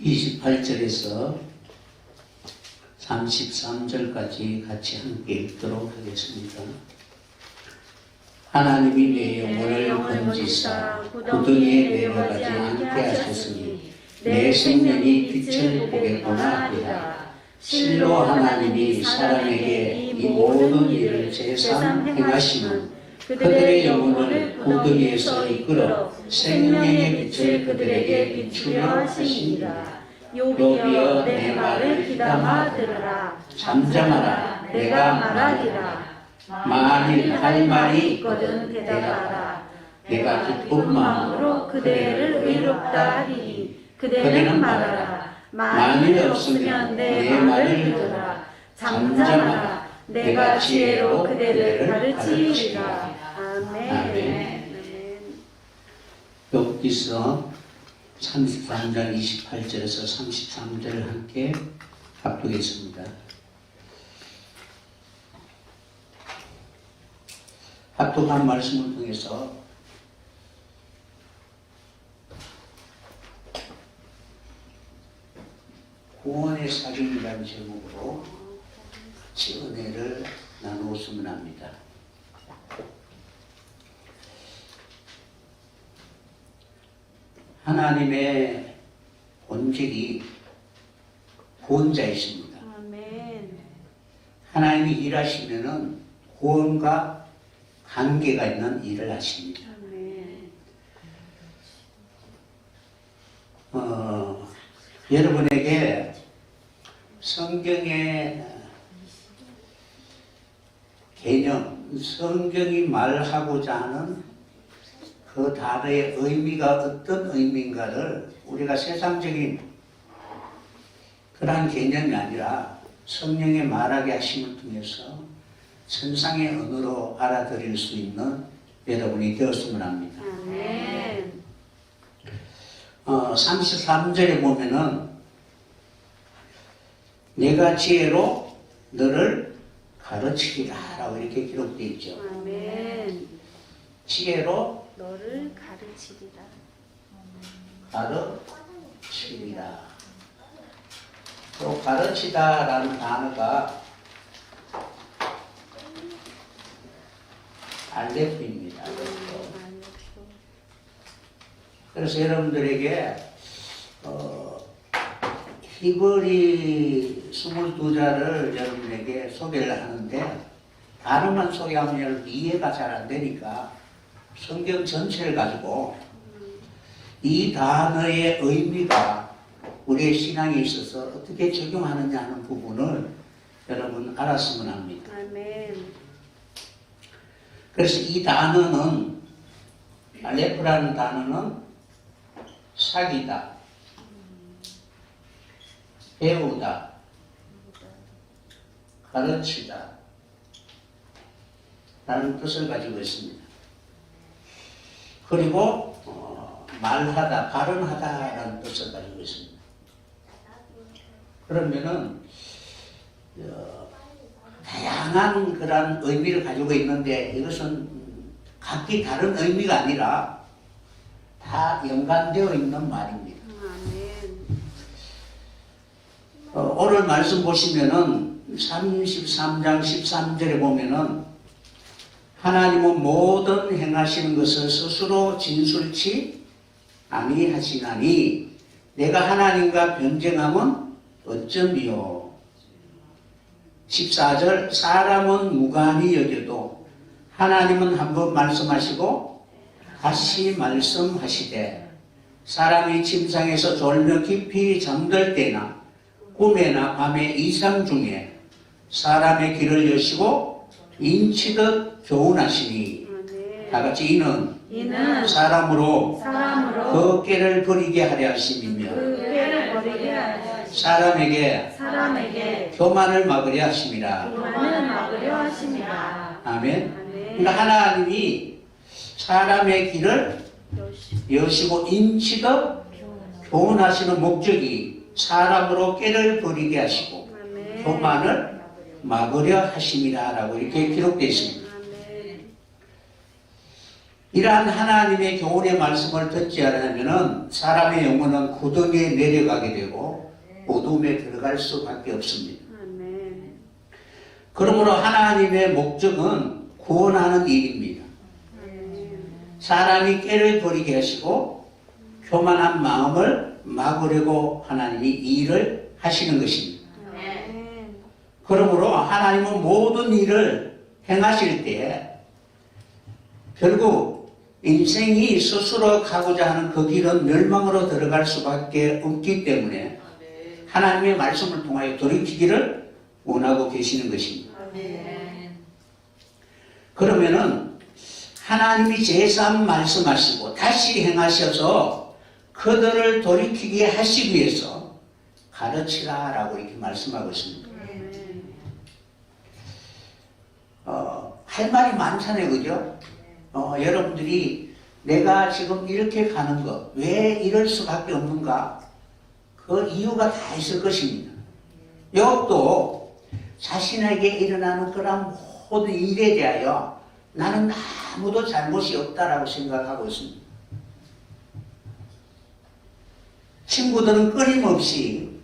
28절에서 33절까지 같이 함께 읽도록 하겠습니다. 하나님이 내 영혼을 건지사 구덩이에 내려가지 않게 하셨으니 내 생명이 빛을 보겠구나 하리라. 실로 하나님이 사람에게 이 모든 일을 제삼 행하심은 그들의 영혼을 구덩이에서 이끌어 생명의 빛을 그들에게 비추려 하심이니라. 욥이여 내 말을 귀담아 들으라. 잠잠하라 내가 말하리라. 만일 할 말이 있거든 대답하라. 내가 기쁜 마음으로 그대를 의롭다 하리니 그대는 말하라. 만일 없으면 내 말을 들으라. 잠잠하라 내가 지혜로 그대를 가르치리라. 아멘. 욥기서 33장 28절에서 33절을 함께 합독했습니다. 합독한 말씀을 통해서 구원의 사경이라는 제목으로 같이 은혜를 나누었으면 합니다. 하나님의 본질이 구원자이십니다. 아멘. 하나님이 일하시면은 구원과 관계가 있는 일을 하십니다. 아멘. 여러분에게 성경의 개념, 성경이 말하고자 하는 그 단어의 의미가 어떤 의미인가를 우리가 세상적인 그러한 개념이 아니라 성령의 말하게 하심을 통해서 천상의 언어로 알아들일 수 있는 여러분이 되었으면 합니다. 아멘. 33절에 보면은 내가 지혜로 너를 가르치리라 라고 이렇게 기록되어 있죠. 아멘. 지혜로 너를 가르치리라. 가르치리라. 또 가르치다라는 단어가 알레프입니다. 그래서 여러분들에게 히브리 22자를 여러분에게 소개를 하는데 단어만 소개하면 여러분 이해가 잘 안 되니까 성경 전체를 가지고 이 단어의 의미가 우리의 신앙에 있어서 어떻게 적용하느냐 하는 부분을 여러분 알았으면 합니다. 아멘. 그래서 이 단어는 알레프라는 단어는 사귀다, 배우다, 가르치다 라는 뜻을 가지고 있습니다. 그리고 말하다, 발언하다 라는 뜻을 가지고 있습니다. 그러면은 다양한 그런 의미를 가지고 있는데 이것은 각기 다른 의미가 아니라 다 연관되어 있는 말입니다. 오늘 말씀 보시면은 33장 13절에 보면은 하나님은 모든 행하시는 것을 스스로 진술치 아니하시나니 내가 하나님과 변쟁함은 어쩌미요. 14절 사람은 무관히 여겨도 하나님은 한번 말씀하시고 다시 말씀하시되 사람이 침상에서 졸며 깊이 잠들 때나 꿈에나 밤의 이상 중에 사람의 길을 여시고 인치듯 교훈하시니 다같이 이는 사람으로 그 꾀를 버리게 하려 하심이며 사람에게 교만을 막으려 하심이라. 아멘. 그러니까 하나님이 사람의 길을 여시고 인치듯 교훈하시는 목적이 사람으로 꾀를 버리게 하시고 교만을 막으려 하심이라 라고 이렇게 기록되어 있습니다. 이러한 하나님의 교훈의 말씀을 듣지 않으면 사람의 영혼은 구덩이에 내려가게 되고 어둠에 들어갈 수밖에 없습니다. 아멘. 그러므로 하나님의 목적은 구원하는 일입니다. 사람이 깨를 버리게 하시고 교만한 마음을 막으려고 하나님이 이 일을 하시는 것입니다. 아멘. 그러므로 하나님은 모든 일을 행하실 때 결국 인생이 스스로 가고자 하는 그 길은 멸망으로 들어갈 수밖에 없기 때문에 하나님의 말씀을 통하여 돌이키기를 원하고 계시는 것입니다. 그러면은 하나님이 제3 말씀하시고 다시 행하셔서 그들을 돌이키게 하시기 위해서 가르치라 라고 이렇게 말씀하고 있습니다. 할 말이 많잖아요, 그죠? 여러분들이 내가 지금 이렇게 가는 것, 왜 이럴 수밖에 없는가? 그 이유가 다 있을 것입니다. 욥도 자신에게 일어나는 그런 모든 일에 대하여 나는 아무도 잘못이 없다라고 생각하고 있습니다. 친구들은 끊임없이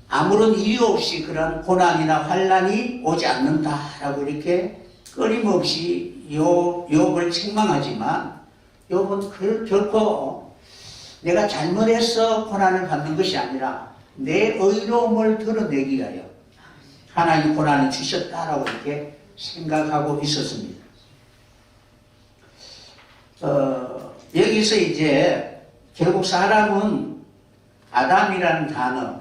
아무런 이유 없이 그런 고난이나 환난이 오지 않는다라고 이렇게 끊임없이 욥을 책망하지만 욥은 결코 내가 잘못해서 고난을 받는 것이 아니라 내 의로움을 드러내기 위하여 하나님 고난을 주셨다라고 이렇게 생각하고 있었습니다. 여기서 이제 결국 사람은 아담이라는 단어,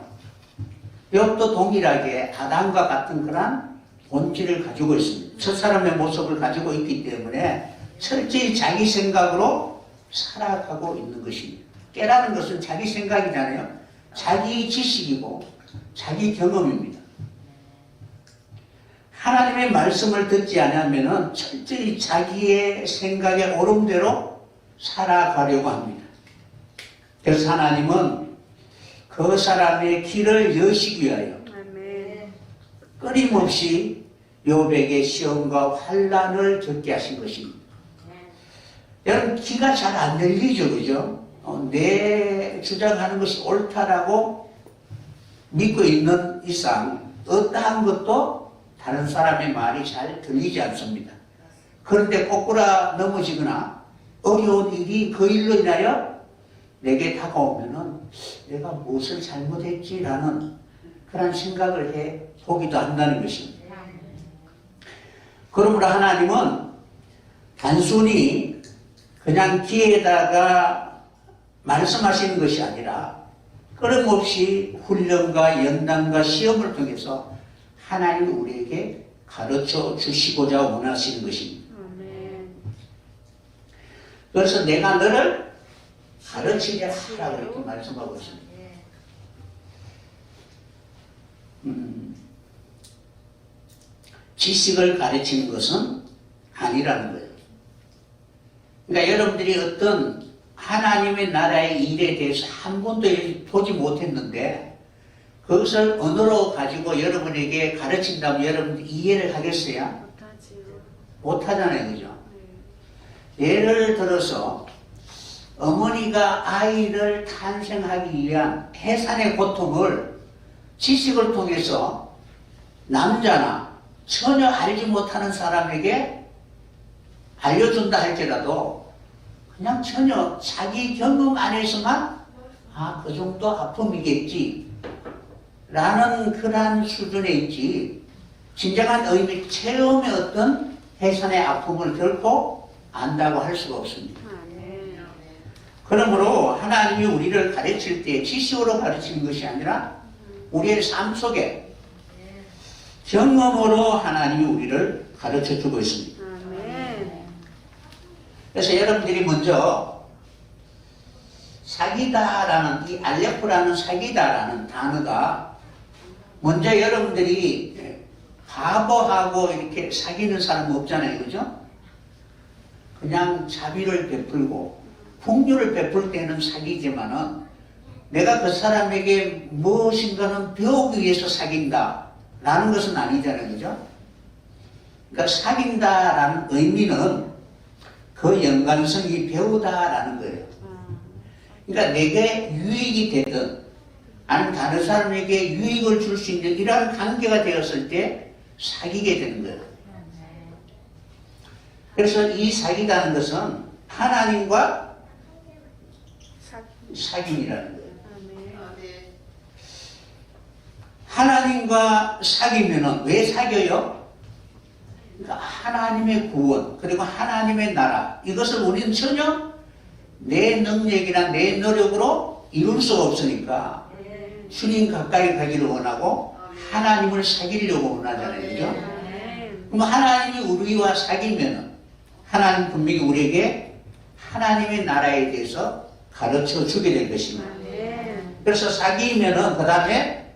욥도 동일하게 아담과 같은 그런 본질을 가지고 있습니다. 첫 사람의 모습을 가지고 있기 때문에 철저히 자기 생각으로 살아가고 있는 것입니다. 깨라는 것은 자기 생각이잖아요. 자기 지식이고 자기 경험입니다. 하나님의 말씀을 듣지 않으면 철저히 자기의 생각의 오름대로 살아가려고 합니다. 그래서 하나님은 그 사람의 길을 여시기 위하여 끊임없이 욥에게 시험과 환난을 겪게 하신 것입니다. 여러분 귀가 잘 안 열리죠, 그죠? 내 주장하는 것이 옳다라고 믿고 있는 이상 어떠한 것도 다른 사람의 말이 잘 들리지 않습니다. 그런데 거꾸로 넘어지거나 어려운 일이 그 일로 인하여 내게 다가오면은 내가 무엇을 잘못했지라는 그런 생각을 해 보기도 한다는 것입니다. 그러므로 하나님은 단순히 그냥 귀에다가 말씀하시는 것이 아니라 끊임없이 훈련과 연단과 시험을 통해서 하나님이 우리에게 가르쳐 주시고자 원하시는 것입니다. 그래서 내가 너를 가르치려 하라고 이렇게 말씀하고 있습니다. 지식을 가르치는 것은 아니라는 거예요. 그러니까 여러분들이 어떤 하나님의 나라의 일에 대해서 한 번도 보지 못했는데 그것을 언어로 가지고 여러분에게 가르친다면 여러분들이 이해를 하겠어요? 못하잖아요, 그죠? 예를 들어서 어머니가 아이를 탄생하기 위한 해산의 고통을 지식을 통해서 남자나 전혀 알지 못하는 사람에게 알려준다 할지라도 그냥 전혀 자기 경험 안에서만 그 정도 아픔이겠지 라는 그런 수준에 있지 진정한 의미 체험의 어떤 해산의 아픔을 결코 안다고 할 수가 없습니다. 그러므로 하나님이 우리를 가르칠 때 지식으로 가르치는 것이 아니라 우리의 삶 속에 경험으로 하나님이 우리를 가르쳐 주고 있습니다. 그래서 여러분들이 먼저 사귀다라는 이 알레프라는 사귀다라는 단어가 먼저 여러분들이 바보하고 이렇게 사귀는 사람은 없잖아요, 그죠? 그냥 자비를 베풀고 풍류를 베풀 때는 사귀지만은 내가 그 사람에게 무엇인가는 배우기 위해서 사귄다 라는 것은 아니잖아요, 그죠? 그러니까 사귄다라는 의미는 그 그 연관성이 배우다라는 거예요. 그러니까 내게 유익이 되든 아니면 다른 사람에게 유익을 줄 수 있는 이러한 관계가 되었을 때 사귀게 되는 거예요. 그래서 이 사귀다는 것은 하나님과 사귐이라는 거예요. 하나님과 사귀면은 왜 사귀어요? 그러니까 하나님의 구원 그리고 하나님의 나라 이것을 우리는 전혀 내 능력이나 내 노력으로 이룰 수가 없으니까 주님 가까이 가기를 원하고 하나님을 사귀려고 원하잖아요. 그죠? 그럼 하나님이 우리와 사귀면은 하나님 분명히 우리에게 하나님의 나라에 대해서 가르쳐 주게 될 것입니다. 그래서 사귀면은 그 다음에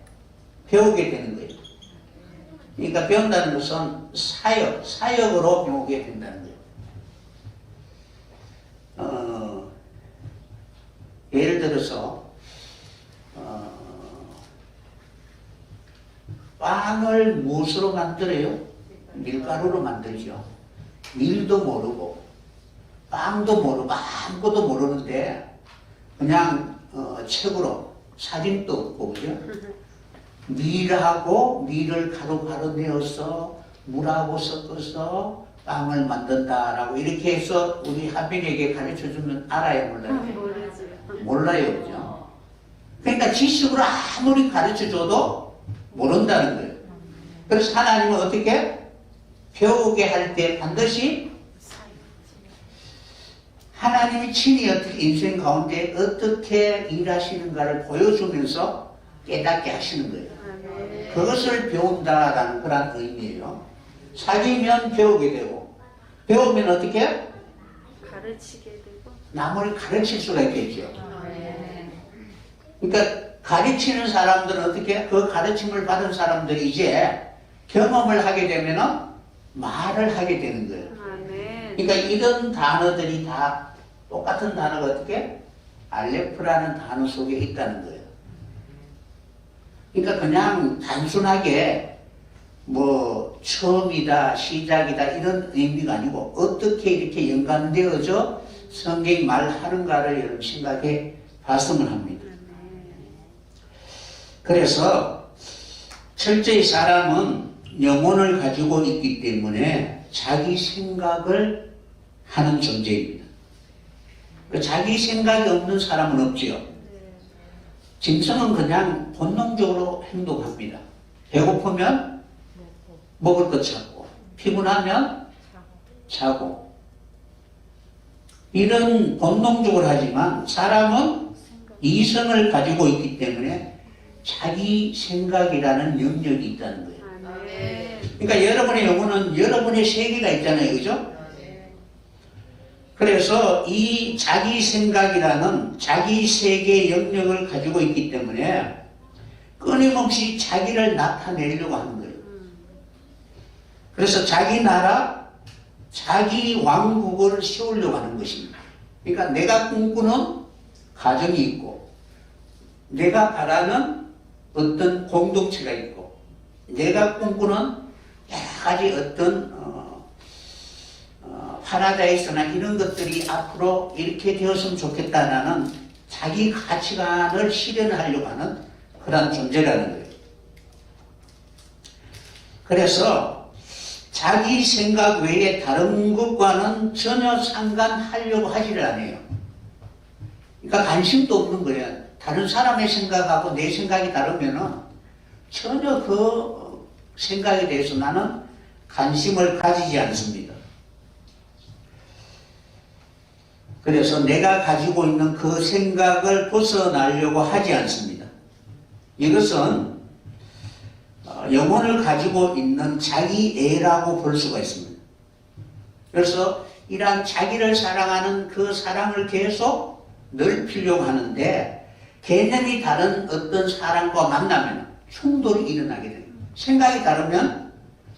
배우게 되는 거예요. 그러니까 배운다는 것은 사역으로 배우게 된다는 거예요. 예를 들어서 빵을 무엇으로 만들어요? 밀가루로 만들죠. 밀도 모르고 빵도 모르고 아무것도 모르는데 그냥 책으로 사진도 없고 그죠? 밀을 가루 내어서 물하고 섞어서 빵을 만든다라고 이렇게 해서 우리 한민에게 가르쳐주면 알아요, 몰라요? 몰라요, 그죠? 그러니까 지식으로 아무리 가르쳐줘도 모른다는 거예요. 그래서 하나님은 어떻게 배우게 할 때 반드시 하나님이 친히 어떻게 인생 가운데 어떻게 일하시는가를 보여주면서 깨닫게 하시는 거예요. 그것을 배운다라는 그런 의미예요. 사귀면 배우게 되고 배우면 어떻게? 가르치게 되고 남을 가르칠 수가 있겠죠. 그러니까 가르치는 사람들은 어떻게? 그 가르침을 받은 사람들이 이제 경험을 하게 되면 말을 하게 되는 거예요. 그러니까 이런 단어들이 다 똑같은 단어가 어떻게? 알레프라는 단어 속에 있다는 거예요. 그러니까 그냥 단순하게 뭐 처음이다, 시작이다 이런 의미가 아니고 어떻게 이렇게 연관되어져 성경이 말하는가를 여러분 생각해 봤으면 합니다. 그래서 철저히 사람은 영혼을 가지고 있기 때문에 자기 생각을 하는 존재입니다. 자기 생각이 없는 사람은 없지요. 짐승은 그냥 본능적으로 행동합니다. 배고프면 먹을 것 찾고 피곤하면 자고 이런 본능적으로 하지만 사람은 이성을 가지고 있기 때문에 자기 생각이라는 영역이 있다는 거예요. 그러니까 여러분의 영혼은 여러분의 세계가 있잖아요. 그죠? 그래서 이 자기 생각이라는 자기 세계 영역을 가지고 있기 때문에 끊임없이 자기를 나타내려고 하는 거예요. 그래서 자기 나라, 자기 왕국을 세우려고 하는 것입니다. 그러니까 내가 꿈꾸는 가정이 있고 내가 바라는 어떤 공동체가 있고 내가 꿈꾸는 여러 가지 어떤 파라다이스나 이런 것들이 앞으로 이렇게 되었으면 좋겠다라는 자기 가치관을 실현하려고 하는 그런 존재라는 거예요. 그래서 자기 생각 외에 다른 것과는 전혀 상관하려고 하지를 않아요. 그러니까 관심도 없는 거예요. 다른 사람의 생각하고 내 생각이 다르면은 전혀 그 생각에 대해서 나는 관심을 가지지 않습니다. 그래서 내가 가지고 있는 그 생각을 벗어나려고 하지 않습니다. 이것은 영혼을 가지고 있는 자기애라고 볼 수가 있습니다. 그래서 이러한 자기를 사랑하는 그 사랑을 계속 넓히려고 하는데 개념이 다른 어떤 사람과 만나면 충돌이 일어나게 됩니다. 생각이 다르면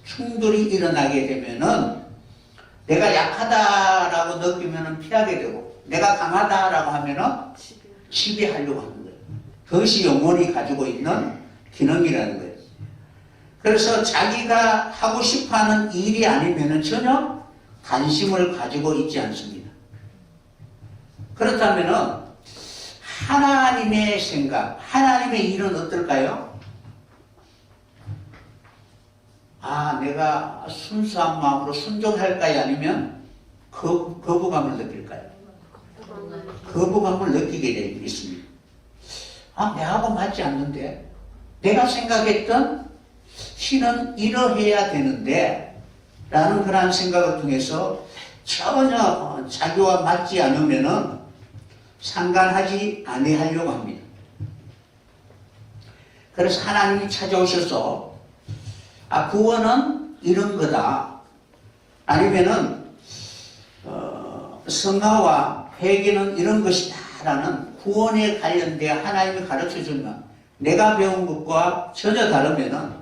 충돌이 일어나게 되면은 내가 약하다라고 느끼면 피하게 되고 내가 강하다라고 하면 지배하려고 하는 거예요. 그것이 영혼이 가지고 있는 기능이라는 거예요. 그래서 자기가 하고 싶어하는 일이 아니면 전혀 관심을 가지고 있지 않습니다. 그렇다면은 하나님의 생각, 하나님의 일은 어떨까요? 아, 내가 순수한 마음으로 순종할까요? 아니면 거부감을 느낄까요? 거부감을 느끼게 되어 있습니다. 아, 내하고 맞지 않는데? 내가 생각했던 신은 이러해야 되는데 라는 그런 생각을 통해서 전혀 자기와 맞지 않으면은 상관하지 아니하려고 합니다. 그래서 하나님이 찾아오셔서 아, 구원은 이런 거다. 아니면은 성화와 회개는 이런 것이다 라는 구원에 관련되어 하나님이 가르쳐주면 내가 배운 것과 전혀 다르면은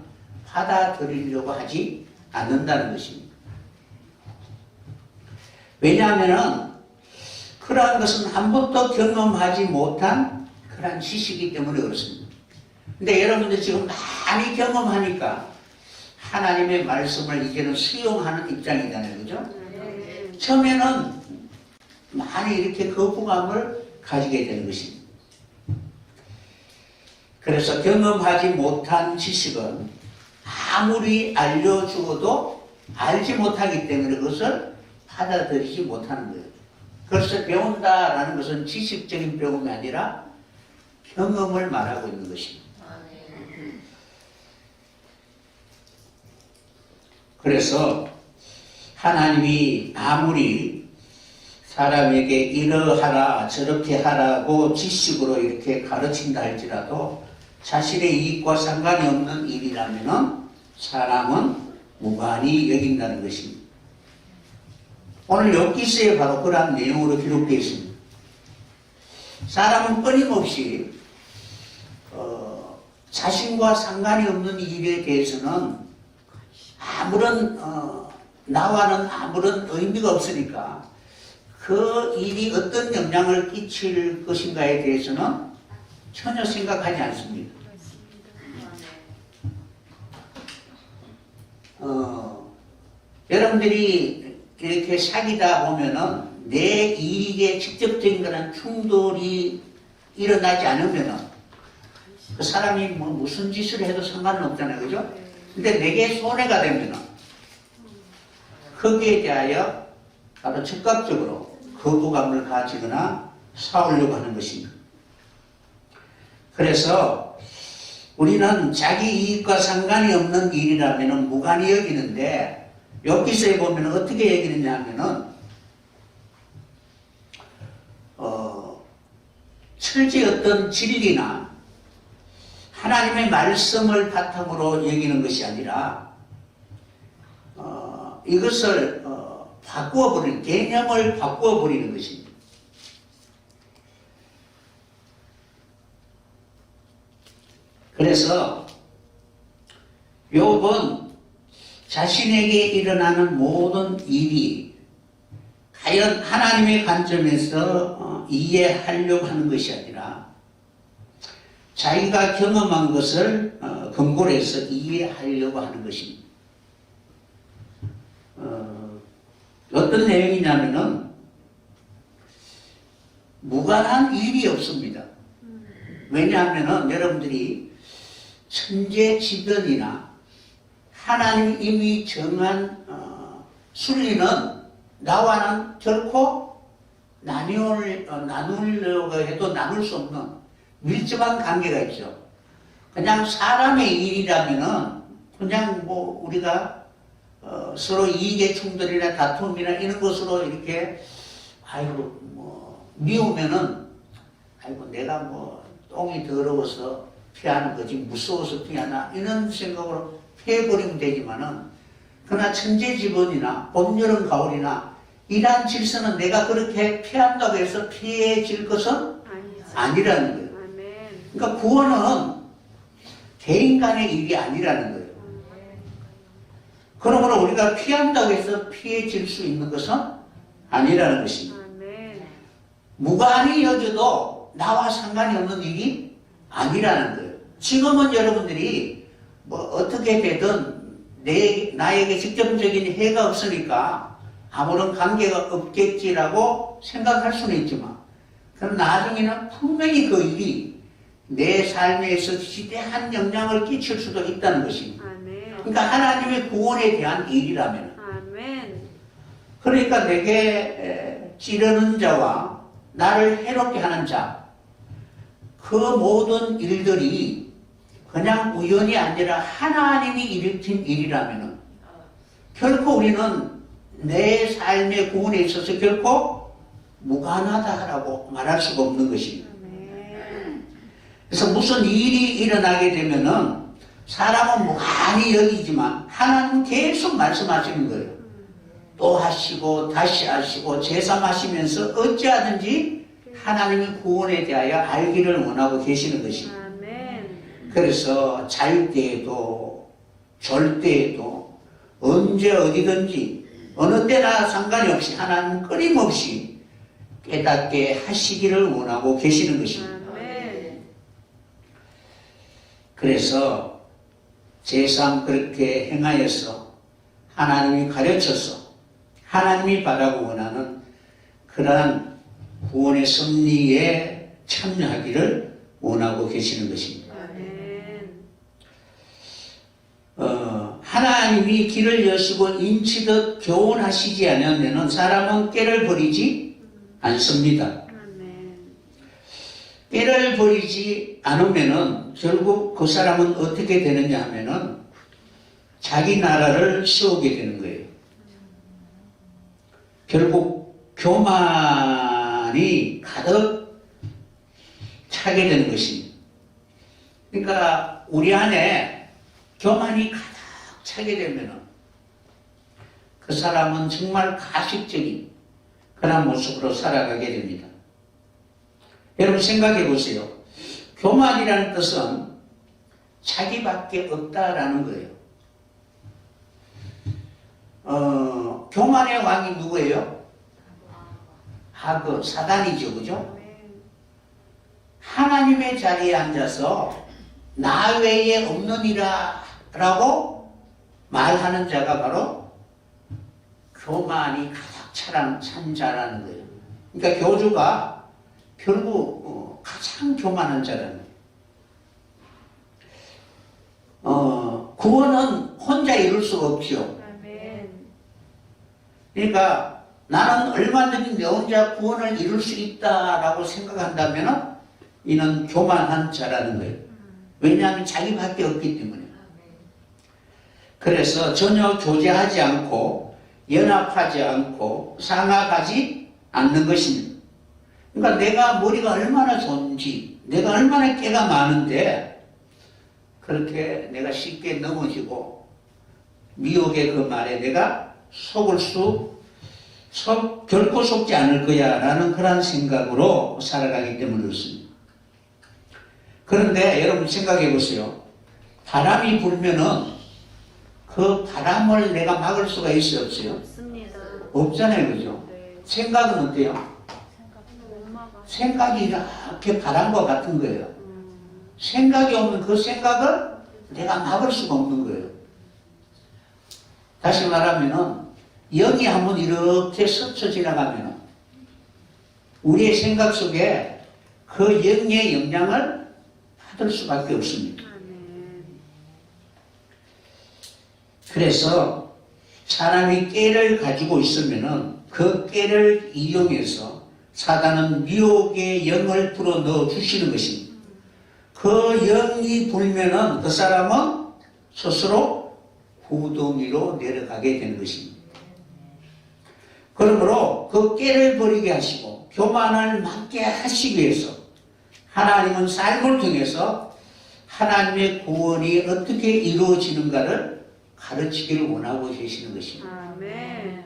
받아들이려고 하지 않는다는 것입니다. 왜냐하면은 그러한 것은 한 번도 경험하지 못한 그러한 지식이기 때문에 그렇습니다. 근데 여러분들 지금 많이 경험하니까 하나님의 말씀을 이제는 수용하는 입장이잖아요. 그죠? 처음에는 많이 이렇게 거부감을 가지게 되는 것입니다. 그래서 경험하지 못한 지식은 아무리 알려주어도 알지 못하기 때문에 그것을 받아들이지 못하는 거예요. 그래서 배운다라는 것은 지식적인 배움이 아니라 경험을 말하고 있는 것입니다. 그래서 하나님이 아무리 사람에게 이러하라 저렇게 하라고 지식으로 이렇게 가르친다 할지라도 자신의 이익과 상관이 없는 일이라면 사람은 무관히 여긴다는 것입니다. 오늘 욥기서에 바로 그러한 내용으로 기록되어 있습니다. 사람은 끊임없이 자신과 상관이 없는 일에 대해서는 아무런 나와는 아무런 의미가 없으니까 그 일이 어떤 영향을 끼칠 것인가에 대해서는 전혀 생각하지 않습니다. 여러분들이 이렇게 사귀다 보면은 내 이익에 직접적인 그런 충돌이 일어나지 않으면은 그 사람이 뭐 무슨 짓을 해도 상관은 없잖아요. 그죠? 근데 내게 손해가 되면은 거기에 대하여 바로 즉각적으로 거부감을 가지거나 싸우려고 하는 것입니다. 그래서 우리는 자기 이익과 상관이 없는 일이라면 무관히 여기는데 욥기서에 보면 어떻게 여기느냐 하면은 철저히 어떤 진리나 하나님의 말씀을 바탕으로 여기는 것이 아니라 이것을 바꾸어버리는, 개념을 바꾸어버리는 것입니다. 그래서 욥은 자신에게 일어나는 모든 일이 과연 하나님의 관점에서 이해하려고 하는 것이 아니라 자기가 경험한 것을 근거로 해서 이해하려고 하는 것입니다. 어떤 내용이냐면은 무관한 일이 없습니다. 왜냐하면은 여러분들이 천재지변이나 하나님 이미 정한 순리는 나와는 결코 나누려고 해도 나눌 수 없는 밀접한 관계가 있죠. 그냥 사람의 일이라면은 그냥 뭐 우리가 서로 이익의 충돌이나 다툼이나 이런 것으로 이렇게 아이고 뭐 미우면은 아이고 내가 뭐 똥이 더러워서 피하는 거지 무서워서 피하나 이런 생각으로 피해버리면 되지만은 그러나 천재지변이나 봄, 여름, 가을이나 이러한 질서는 내가 그렇게 피한다고 해서 피해질 것은 아니라는 거예요. 그러니까 구원은 개인 간의 일이 아니라는 거예요. 그러므로 우리가 피한다고 해서 피해질 수 있는 것은 아니라는 것입니다. 무관히 여겨도 나와 상관이 없는 일이 아니라는 거예요. 지금은 여러분들이 뭐 어떻게 되든 나에게 직접적인 해가 없으니까 아무런 관계가 없겠지라고 생각할 수는 있지만 그럼 나중에는 분명히 그 일이 내 삶에 있어서 지대한 영향을 끼칠 수도 있다는 것입니다. 아멘. 그러니까 하나님의 구원에 대한 일이라면, 아멘. 그러니까 내게 찌르는 자와 나를 해롭게 하는 자, 그 모든 일들이 그냥 우연이 아니라 하나님이 일으킨 일이라면 결코 우리는 내 삶의 구원에 있어서 결코 무관하다라고 말할 수가 없는 것입니다. 아멘. 그래서 무슨 일이 일어나게 되면은 사람은 무관히 여기지만 하나님은 계속 말씀하시는 거예요. 또 하시고 다시 하시고 재삼하시면서 어찌하든지 하나님의 구원에 대하여 알기를 원하고 계시는 것입니다. 아멘. 그래서 잘 때에도 졸 때에도 언제 어디든지 어느 때나 상관이 없이 하나님은 끊임없이 깨닫게 하시기를 원하고 계시는 것입니다. 아멘. 그래서 제삼 그렇게 행하여서 하나님이 가르쳐서 하나님이 바라고 원하는 그러한 구원의 섭리에 참여하기를 원하고 계시는 것입니다. 아멘. 하나님이 길을 여시고 인치듯 교훈하시지 않으면 사람은 꾀를 버리지 않습니다. 아멘. 꾀를 버리지 않으면은 결국 그 사람은 어떻게 되느냐 하면은 자기 나라를 세우게 되는 거예요. 결국 교만이 가득 차게 되는 것입니다. 그러니까 우리 안에 교만이 가득 차게 되면은 그 사람은 정말 가식적인 그런 모습으로 살아가게 됩니다. 여러분 생각해 보세요. 교만이라는 뜻은 자기밖에 없다라는 거예요. 교만의 왕이 누구예요? 하그, 사단이죠, 그죠? 아멘. 하나님의 자리에 앉아서 나 외에 없느니라 라고 말하는 자가 바로 교만이 가득 찬 자라는 거예요. 그러니까 교주가 결국 가장 교만한 자라는 거예요. 구원은 혼자 이룰 수가 없죠. 아멘. 그러니까 나는 얼마든지 내 혼자 구원을 이룰 수 있다라고 생각한다면 이는 교만한 자라는 거예요. 왜냐하면 자기밖에 없기 때문에. 그래서 전혀 교제하지 않고 연합하지 않고 상합하지 않는 것입니다. 그러니까 내가 머리가 얼마나 좋은지, 내가 얼마나 깨가 많은데 그렇게 내가 쉽게 넘어지고 미혹의 그 말에 내가 결코 속지 않을 거야 라는 그런 생각으로 살아가기 때문에 그렇습니다. 그런데 여러분 생각해 보세요. 바람이 불면은 그 바람을 내가 막을 수가 있어요, 없어요? 없습니다. 없잖아요, 그죠? 네. 생각은 어때요? 엄마가. 생각이 이렇게 바람과 같은 거예요. 생각이 오면 그 생각을 내가 막을 수가 없는 거예요. 다시 말하면은 영이 한번 이렇게 스쳐 지나가면은 우리의 생각 속에 그 영의 영향을 받을 수밖에 없습니다. 아멘. 그래서 사람이 깨를 가지고 있으면은 그 깨를 이용해서 사단은 미혹의 영을 불어 넣어 주시는 것입니다. 그 영이 불면은 그 사람은 스스로 구덩이로 내려가게 되는 것입니다. 그러므로 그 깨를 버리게 하시고 교만을 막게 하시기 위해서 하나님은 삶을 통해서 하나님의 구원이 어떻게 이루어지는가를 가르치기를 원하고 계시는 것입니다. 아멘.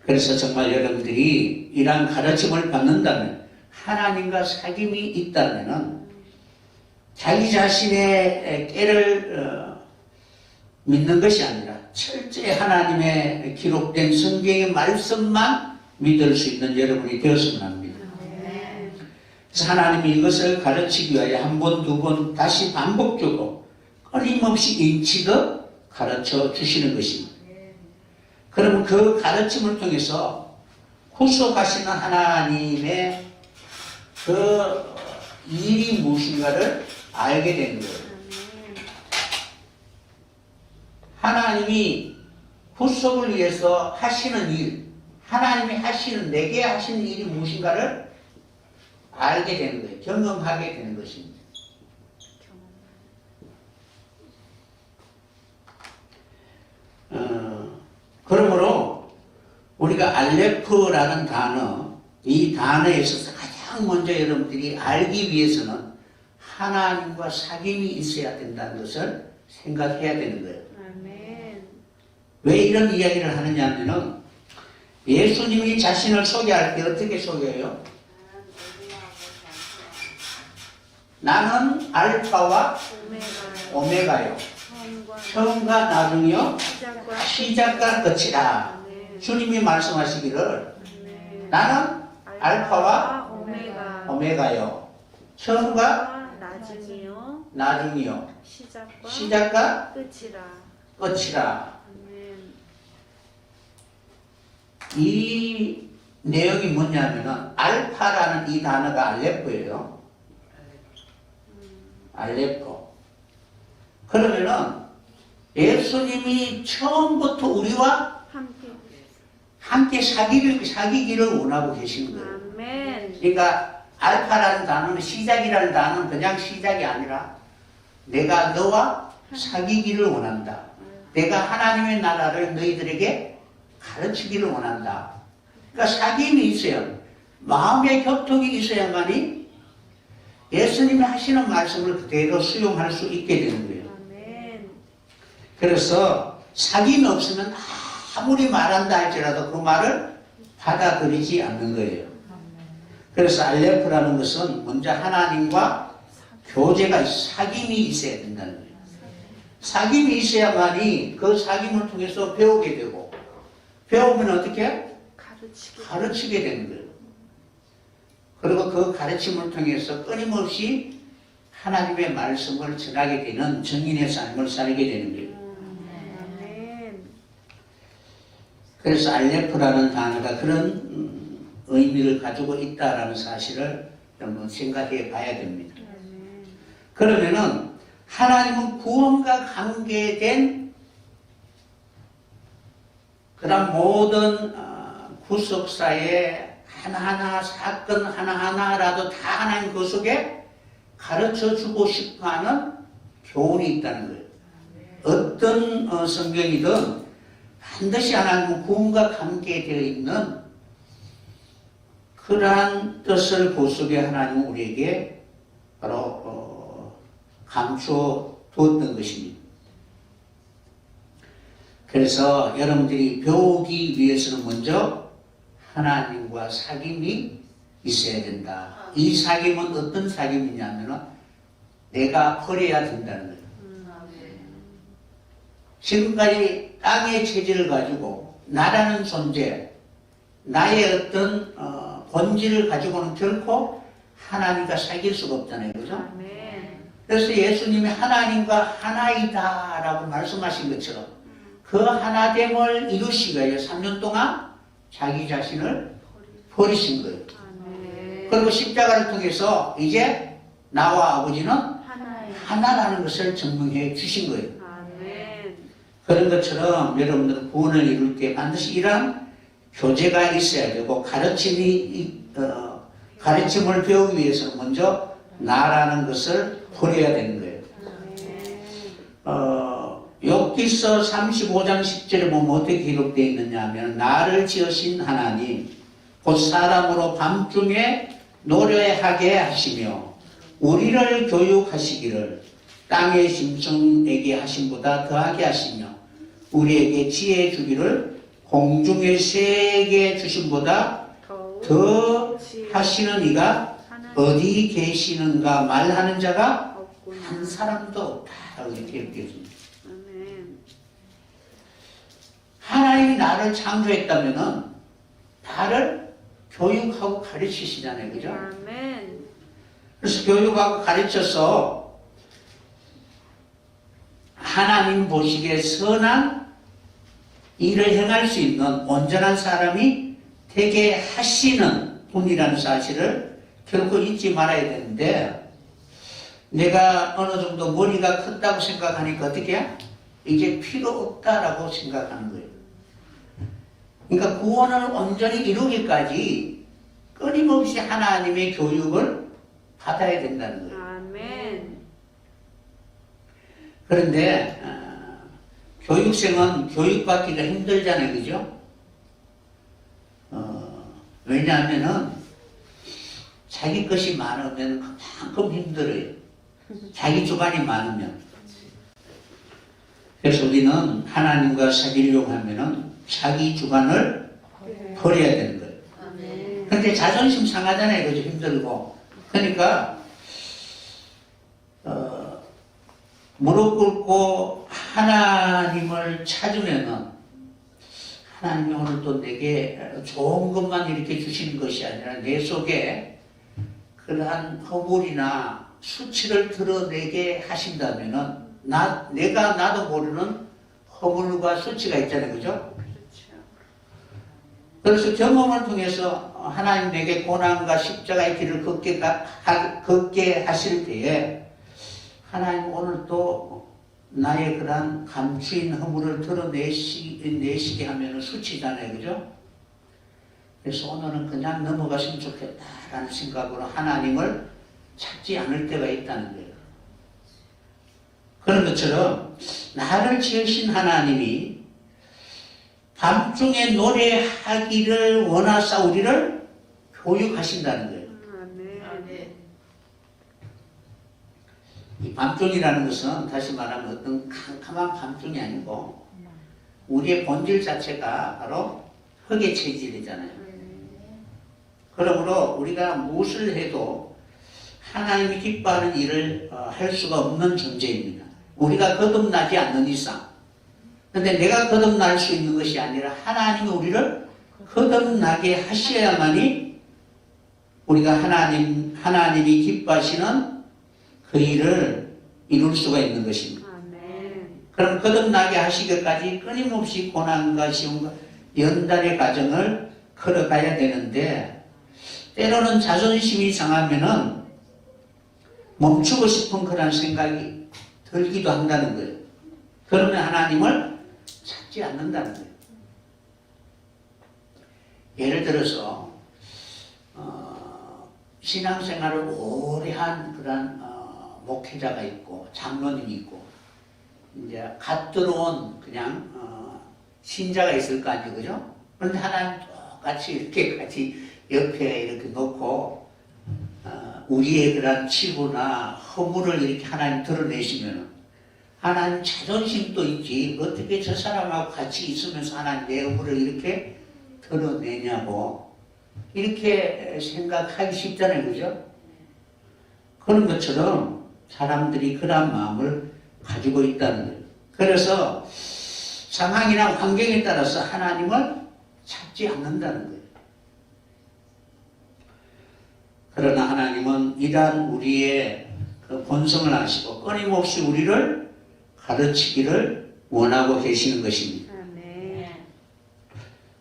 그래서 정말 여러분들이 이러한 가르침을 받는다면 하나님과 사귐이 있다면 자기 자신의 깨를 믿는 것이 아니라 철저히 하나님의 기록된 성경의 말씀만 믿을 수 있는 여러분이 되었으면 합니다. 아멘. 그래서 하나님이 이것을 가르치기 위하여 한 번, 두 번 다시 반복적으로 끊임없이 인치듯 가르쳐 주시는 것입니다. 그러면 그 가르침을 통해서 후속하시는 하나님의 그 일이 무엇인가를 알게 되는 거예요. 하나님이 후속을 위해서 하시는 일, 하나님이 하시는, 내게 하시는 일이 무엇인가를 알게 되는 거예요. 경험하게 되는 것입니다. 그러므로 우리가 알레프라는 단어, 이 단어에 있어서 가장 먼저 여러분들이 알기 위해서는 하나님과 사귐이 있어야 된다는 것을 생각해야 되는 거예요. 아멘. 왜 이런 이야기를 하느냐면은 예수님이 자신을 소개할 때 어떻게 소개해요? 나는 알파와 오메가요. 처음과 나중이요. 시작과 끝이라. 주님이 말씀하시기를 나는 알파와 오메가요. 처음과 나중이요. 시작과 끝이라. 이 내용이 뭐냐면은 알파라는 이 단어가 알레포예요. 알레포. 그러면은 예수님이 처음부터 우리와 함께 사귀기를 원하고 계시는 거예요. 아멘. 그러니까 알파라는 단어는 시작이라는 단어는 그냥 시작이 아니라 내가 너와 사귀기를 원한다. 내가 하나님의 나라를 너희들에게 가르치기를 원한다. 그러니까 사귐이 있어야, 마음의 교통이 있어야만이 예수님이 하시는 말씀을 그대로 수용할 수 있게 되는 거예요. 아멘. 그래서 사귐이 없으면 아무리 말한다 할지라도 그 말을 받아들이지 않는 거예요. 그래서 알레프라는 것은 먼저 하나님과 교제가, 사귐이 있어야 된다는 거예요. 사귐이 있어야만이 그 사귐을 통해서 배우게 되고, 배우면 어떻게 해요? 가르치게 되는 거예요. 그리고 그 가르침을 통해서 끊임없이 하나님의 말씀을 전하게 되는 정인의 삶을 살게 되는 거예요. 그래서 알레프라는 단어가 그런 의미를 가지고 있다라는 사실을 여러분 생각해 봐야 됩니다. 그러면은 하나님은 구원과 관계된 그런 모든 구속사의 하나하나 사건 하나하나라도 다 하나님 그 속에 가르쳐주고 싶어하는 교훈이 있다는 거예요. 어떤 성경이든 반드시 하나님은 구원과 관계되어 있는 그러한 뜻을 그 속에 하나님은 우리에게 바로 감추어 두었던 것입니다. 그래서 여러분들이 배우기 위해서는 먼저 하나님과 사귐이 있어야 된다. 이 사귐은 어떤 사귐이냐면 내가 버려야 된다는 거예요. 지금까지 땅의 체질을 가지고 나라는 존재, 나의 어떤 본질을 가지고는 결코 하나님과 사귈 수가 없잖아요. 그죠? 그래서 예수님이 하나님과 하나이다 라고 말씀하신 것처럼 그 하나됨을 이루시기 위해 3년 동안 자기 자신을 버리신 거예요. 그리고 십자가를 통해서 이제 나와 아버지는 하나라는 것을 증명해 주신 거예요. 그런 것처럼 여러분들은 구원을 이룰 때 반드시 이러한 교제가 있어야 되고 가르침을 배우기 위해서는 먼저 나라는 것을 버려야 되는 거예요. 욥기서 35장 10절에 보면 어떻게 기록되어 있느냐 하면 나를 지으신 하나님 곧 사람으로 밤중에 노래하게 하시며 우리를 교육하시기를 땅의 짐승에게 하심보다 더하게 하시며 우리에게 지혜 주기를 공중의 새에게 주심보다 더 하시는 이가 어디 계시는가 말하는 자가 한 사람도 없다라고 이렇게 기록되었습니다. 하나님이 나를 창조했다면은 나를 교육하고 가르치시잖아요. 그죠? 그래서 교육하고 가르쳐서 하나님 보시기에 선한 일을 행할 수 있는 온전한 사람이 되게 하시는 분이라는 사실을 결코 잊지 말아야 되는데, 내가 어느 정도 머리가 컸다고 생각하니까 어떻게 해? 이제 필요 없다라고 생각하는 거예요. 그러니까 구원을 온전히 이루기까지 끊임없이 하나님의 교육을 받아야 된다는 거예요. 아멘. 그런데 교육생은 교육받기가 힘들잖아요, 그죠? 왜냐하면은 자기 것이 많으면 그만큼 힘들어요. 자기 주관이 많으면. 그래서 우리는 하나님과 사귀려고 하면은 자기 주관을 버려야 되는 거예요. 아멘. 근데 자존심 상하잖아요, 그죠? 힘들고. 그러니까 무릎 꿇고 하나님을 찾으면은 하나님이 오늘 또 내게 좋은 것만 이렇게 주시는 것이 아니라 내 속에 그러한 허물이나 수치를 드러내게 하신다면은 내가 나도 모르는 허물과 수치가 있잖아요, 그죠? 그래서 경험을 통해서 하나님 내게 고난과 십자가의 길을 걷게 하실 때에 하나님 오늘 또 나의 그런 감추인 허물을 드러내시게 하면 수치잖아요, 그죠? 그래서 오늘은 그냥 넘어갔으면 좋겠다라는 생각으로 하나님을 찾지 않을 때가 있다는 거예요. 그런 것처럼 나를 지으신 하나님이 밤중에 노래하기를 원하사 우리를 교육하신다는 거예요. 아멘. 이 밤중이라는 것은 다시 말하면 어떤 캄캄한 밤중이 아니고 우리의 본질 자체가 바로 흙의 체질이잖아요. 그러므로 우리가 무엇을 해도 하나님이 기뻐하는 일을 할 수가 없는 존재입니다. 우리가 거듭나지 않는 이상. 그런데 내가 거듭날 수 있는 것이 아니라 하나님이 우리를 거듭나게 하셔야만이 우리가 하나님이 기뻐하시는 그 일을 이룰 수가 있는 것입니다. 아멘. 그럼 거듭나게 하시기까지 끊임없이 고난과 시험과 연단의 과정을 걸어가야 되는데, 때로는 자존심이 상하면은 멈추고 싶은 그런 생각이 들기도 한다는 거예요. 그러면 하나님을 찾지 않는다는 거예요. 예를 들어서 신앙생활을 오래 한 그런 목회자가 있고 장로님이 있고 이제 갓 들어온 그냥 신자가 있을 거 아니에요, 그죠? 그런데 하나님 똑같이 이렇게 같이 옆에 이렇게 놓고 우리의 그런 치부나 허물을 이렇게 하나님 드러내시면 하나님 자존심도 있지 어떻게 저 사람하고 같이 있으면서 하나님 내 허물을 이렇게 드러내냐고 이렇게 생각하기 쉽잖아요, 그죠? 그런 것처럼 사람들이 그런 마음을 가지고 있다는 거예요. 그래서 상황이나 환경에 따라서 하나님을 찾지 않는다는 거예요. 그러나 하나님은 이러한 우리의 그 본성을 아시고 끊임없이 우리를 가르치기를 원하고 계시는 것입니다. 아멘.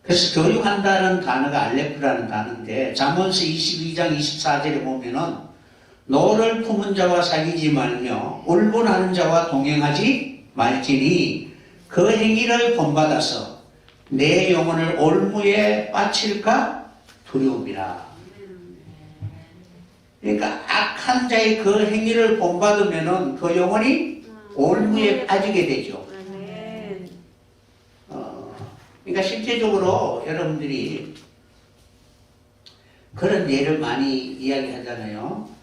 그래서 교육한다는 단어가 알레프라는 단어인데 잠언서 22장 24절에 보면은 노를 품은 자와 사귀지 말며 울분하는 자와 동행하지 말지니 그 행위를 본받아서 내 영혼을 올무에 빠칠까 두려움이라. 그러니까 악한 자의 그 행위를 본받으면은 그 영혼이 올무에 빠지게 되죠. 아멘. 그러니까 실제적으로 여러분들이 그런 예를 많이 이야기하잖아요.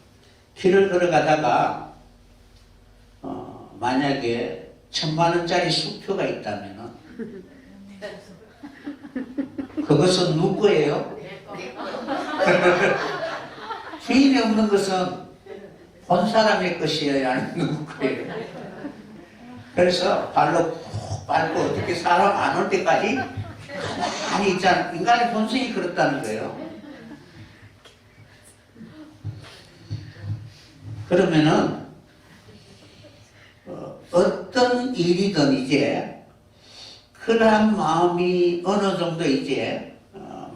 길을 걸어가다가 만약에 10,000,000원짜리 수표가 있다면은 그것은 누구 거예요? 주인이 없는 것은 본 사람의 것이어야 하는 누구 거예요? 그래서 발로 푹 밟고 어떻게 사람 안 올 때까지 가만히 있잖아. 인간의 본성이 그렇다는 거예요. 그러면은 어떤 일이든 이제 그러한 마음이 어느 정도 이제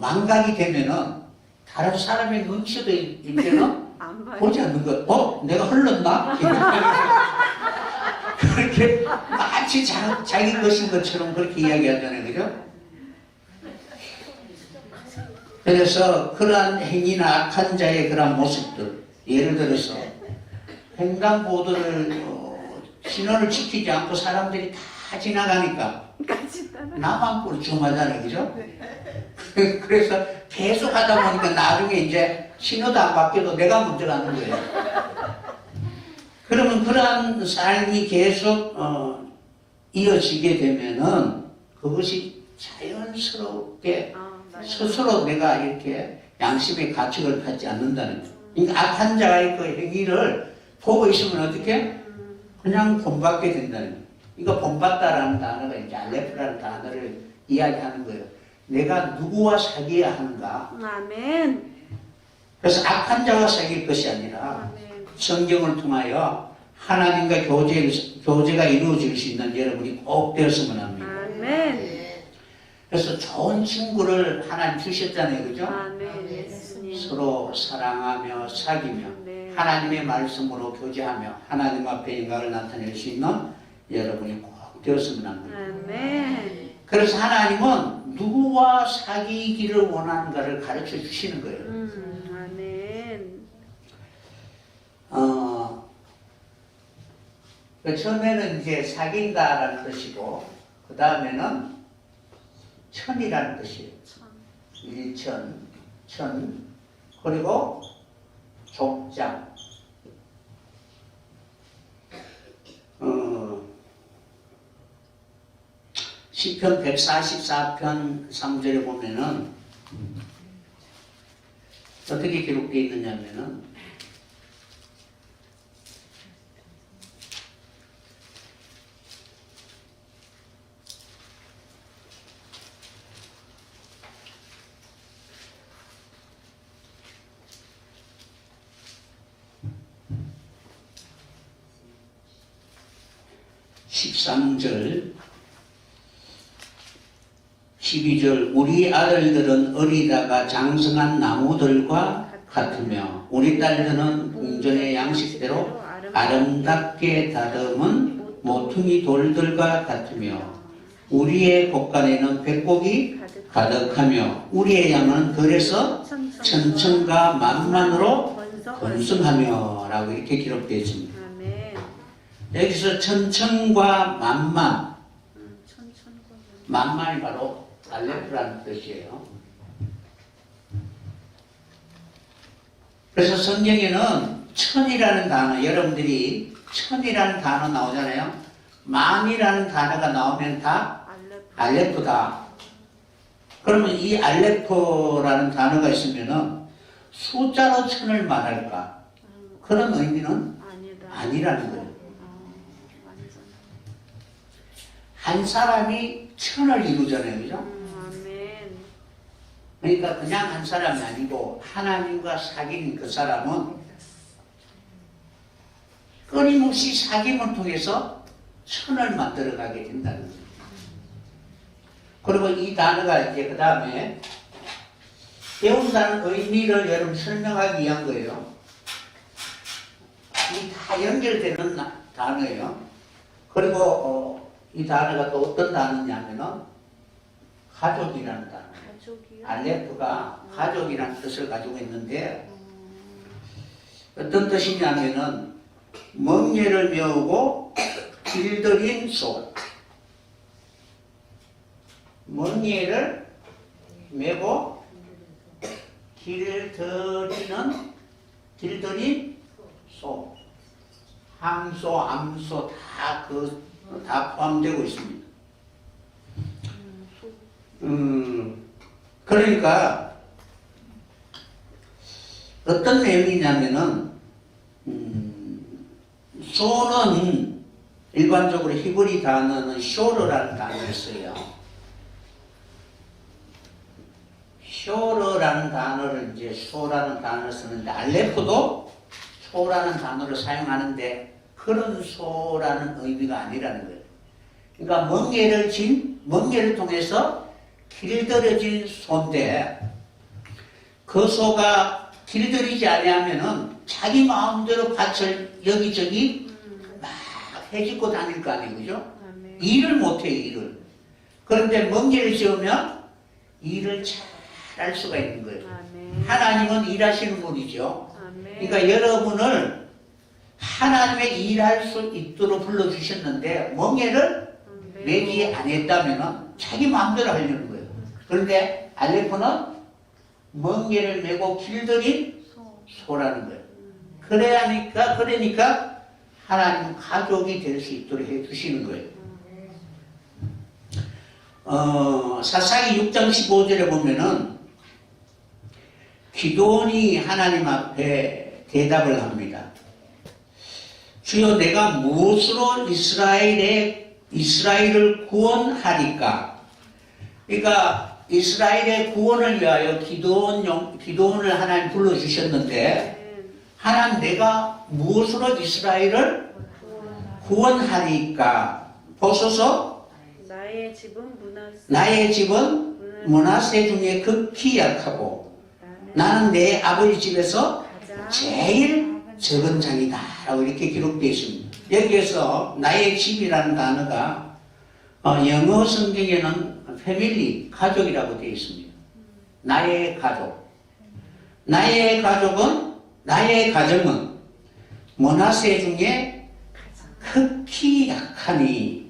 망각이 되면은 다른 사람의 눈치도 이제는 안 봐요. 보지 않는 거야. 내가 흘렀나? 그렇게 마치 자기 것인 것처럼 그렇게 이야기하잖아요. 그죠? 그래서 그러한 행위나 악한 자의 그러한 모습들, 예를 들어서 횡단보도를 신호를 지키지 않고 사람들이 다 지나가니까 같이 따라. 나만 꿀중하잖아요. 그죠? 그래서 계속 하다 보니까 나중에 이제 신호도 안 바뀌어도 내가 먼저 가는 거예요. 그러면 그러한 삶이 계속 이어지게 되면은 그것이 자연스럽게 스스로 내가 이렇게 양심의 가책을 갖지 않는다는 거예요. 그러니까 악한 자의 그 행위를 보고 있으면 어떻게? 그냥 본받게 된다는 거예요. 이거 본받다라는 단어가 이제 알레프라는 단어를 이야기하는 거예요. 내가 누구와 사귀어야 하는가? 아멘. 그래서 악한 자와 사귈 것이 아니라 아멘. 성경을 통하여 하나님과 교제가 이루어질 수 있는 여러분이 꼭 되었으면 합니다. 아멘. 그래서 좋은 친구를 하나님 주셨잖아요. 그죠? 아멘. 예수님. 서로 사랑하며 사귀며 네. 하나님의 말씀으로 교제하며 하나님 앞에 영광을 나타낼 수 있는 여러분이 꼭 되었으면 합니다. 아멘. 그래서 하나님은 누구와 사귀기를 원하는가를 가르쳐 주시는 거예요. 아멘. 처음에는 이제 사귄다라는 뜻이고, 그 다음에는 천이라는 뜻이에요. 일천, 천, 그리고 족장. 시편 144편 3절에 보면은 어떻게 기록되어 있느냐면은 (13절) 12절 우리 아들들은 어리다가 장성한 나무들과 같으며 우리 딸들은 궁전의 양식대로 아름답게 다듬은 모퉁이 돌들과 같으며 우리의 곳간에는 백곡이 가득하며 우리의 양은 들에서 천천과 만만으로 번성하며 라고 이렇게 기록되어 있습니다. 아멘. 여기서 천천과 만만, 만만이 바로 알레프라는 뜻이에요. 그래서 성경에는 천이라는 단어, 여러분들이 천이라는 단어 나오잖아요. 만이라는 단어가 나오면 다 알레프다. 그러면 이 알레프라는 단어가 있으면은 숫자로 천을 말할까? 그런 의미는 아니라는 거예요. 한 사람이 천을 이루잖아요. 그죠? 그러니까 그냥 한 사람이 아니고 하나님과 사귀는 그 사람은 끊임없이 사귐을 통해서 천을 만들어가게 된다는 거예요. 그리고 이 단어가 이제 그 다음에 배운다는 의미를 여러분 설명하기 위한 거예요. 이 다 연결되는 단어예요. 그리고 이 단어가 또 어떤 단어냐면은 가족이라는 단어. 알레프가 가족이라는 뜻을 가지고 있는데 어떤 뜻이냐면은 멍에를 메우고 길들인 소. 멍에를 메고 길들인 소. 항소, 암소 다 포함되고 있습니다. 그러니까 어떤 내용이냐면은 소는 일반적으로 히브리 단어는 쇼르라는 단어를 써요. 쇼르라는 단어를 이제 소라는 단어를 쓰는데 알레프도 소라는 단어를 사용하는데 그런 소라는 의미가 아니라는 거예요. 그러니까 멍에를 통해서 길들여진 소인데 그 소가 길들이지 아니하면은 자기 마음대로 밭을 여기저기 막 해집고 다닐 거 아니에요, 그죠? 아멘. 일을 못해요, 일을. 그런데 멍게를 지으면 일을 잘 할 수가 있는 거예요. 아멘. 하나님은 일하시는 분이죠. 아멘. 그러니까 여러분을 하나님의 일할 수 있도록 불러주셨는데 멍에를 매지 안 했다면 자기 마음대로 하려는 거예요. 그런데 알레프는 멍에를 메고 길들인 소라는 거예요. 그러니까 하나님은 가족이 될 수 있도록 해주시는 거예요. 사사기 6장 15절에 보면은 기도원이 하나님 앞에 대답을 합니다. 주여 내가 무엇으로 이스라엘을 구원하리까? 그러니까 이스라엘의 구원을 위하여 기도원을 하나님 불러주셨는데 하나님 내가 무엇으로 이스라엘을 구원하리까? 보소서 나의 집은 므낫세 중에 극히 약하고 나는 내 아버지 집에서 제일 적은 자이다 라고 이렇게 기록되어 있습니다. 여기에서 나의 집이라는 단어가 영어 성경에는 패밀리, 가족이라고 되어 있습니다. 나의 가족. 나의 가정은 므낫세 중에 극히 약하니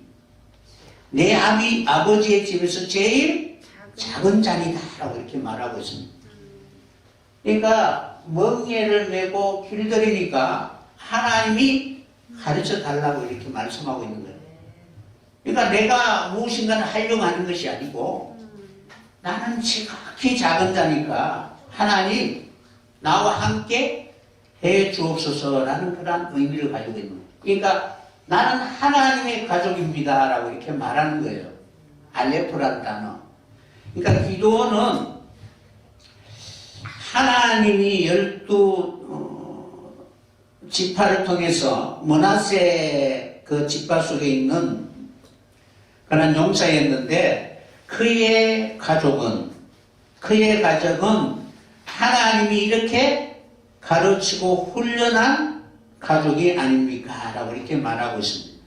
내 아버지의 집에서 제일 작은 자이다 라고 이렇게 말하고 있습니다. 그러니까 멍에를 메고 길들이니까 하나님이 가르쳐 달라고 이렇게 말씀하고 있는 거예요. 그러니까 내가 무엇인가를 하려고 하는 것이 아니고 나는 지극히 작은 자니까 하나님 나와 함께 해 주옵소서라는 그런 의미를 가지고 있는 거예요. 그러니까 나는 하나님의 가족입니다 라고 이렇게 말하는 거예요. 알레프라는 단어. 그러니까 기도원은 하나님이 12지파를 통해서 므낫세 그 지파 속에 있는 그런 용사였는데 그의 가족은 하나님이 이렇게 가르치고 훈련한 가족이 아닙니까? 라고 이렇게 말하고 있습니다.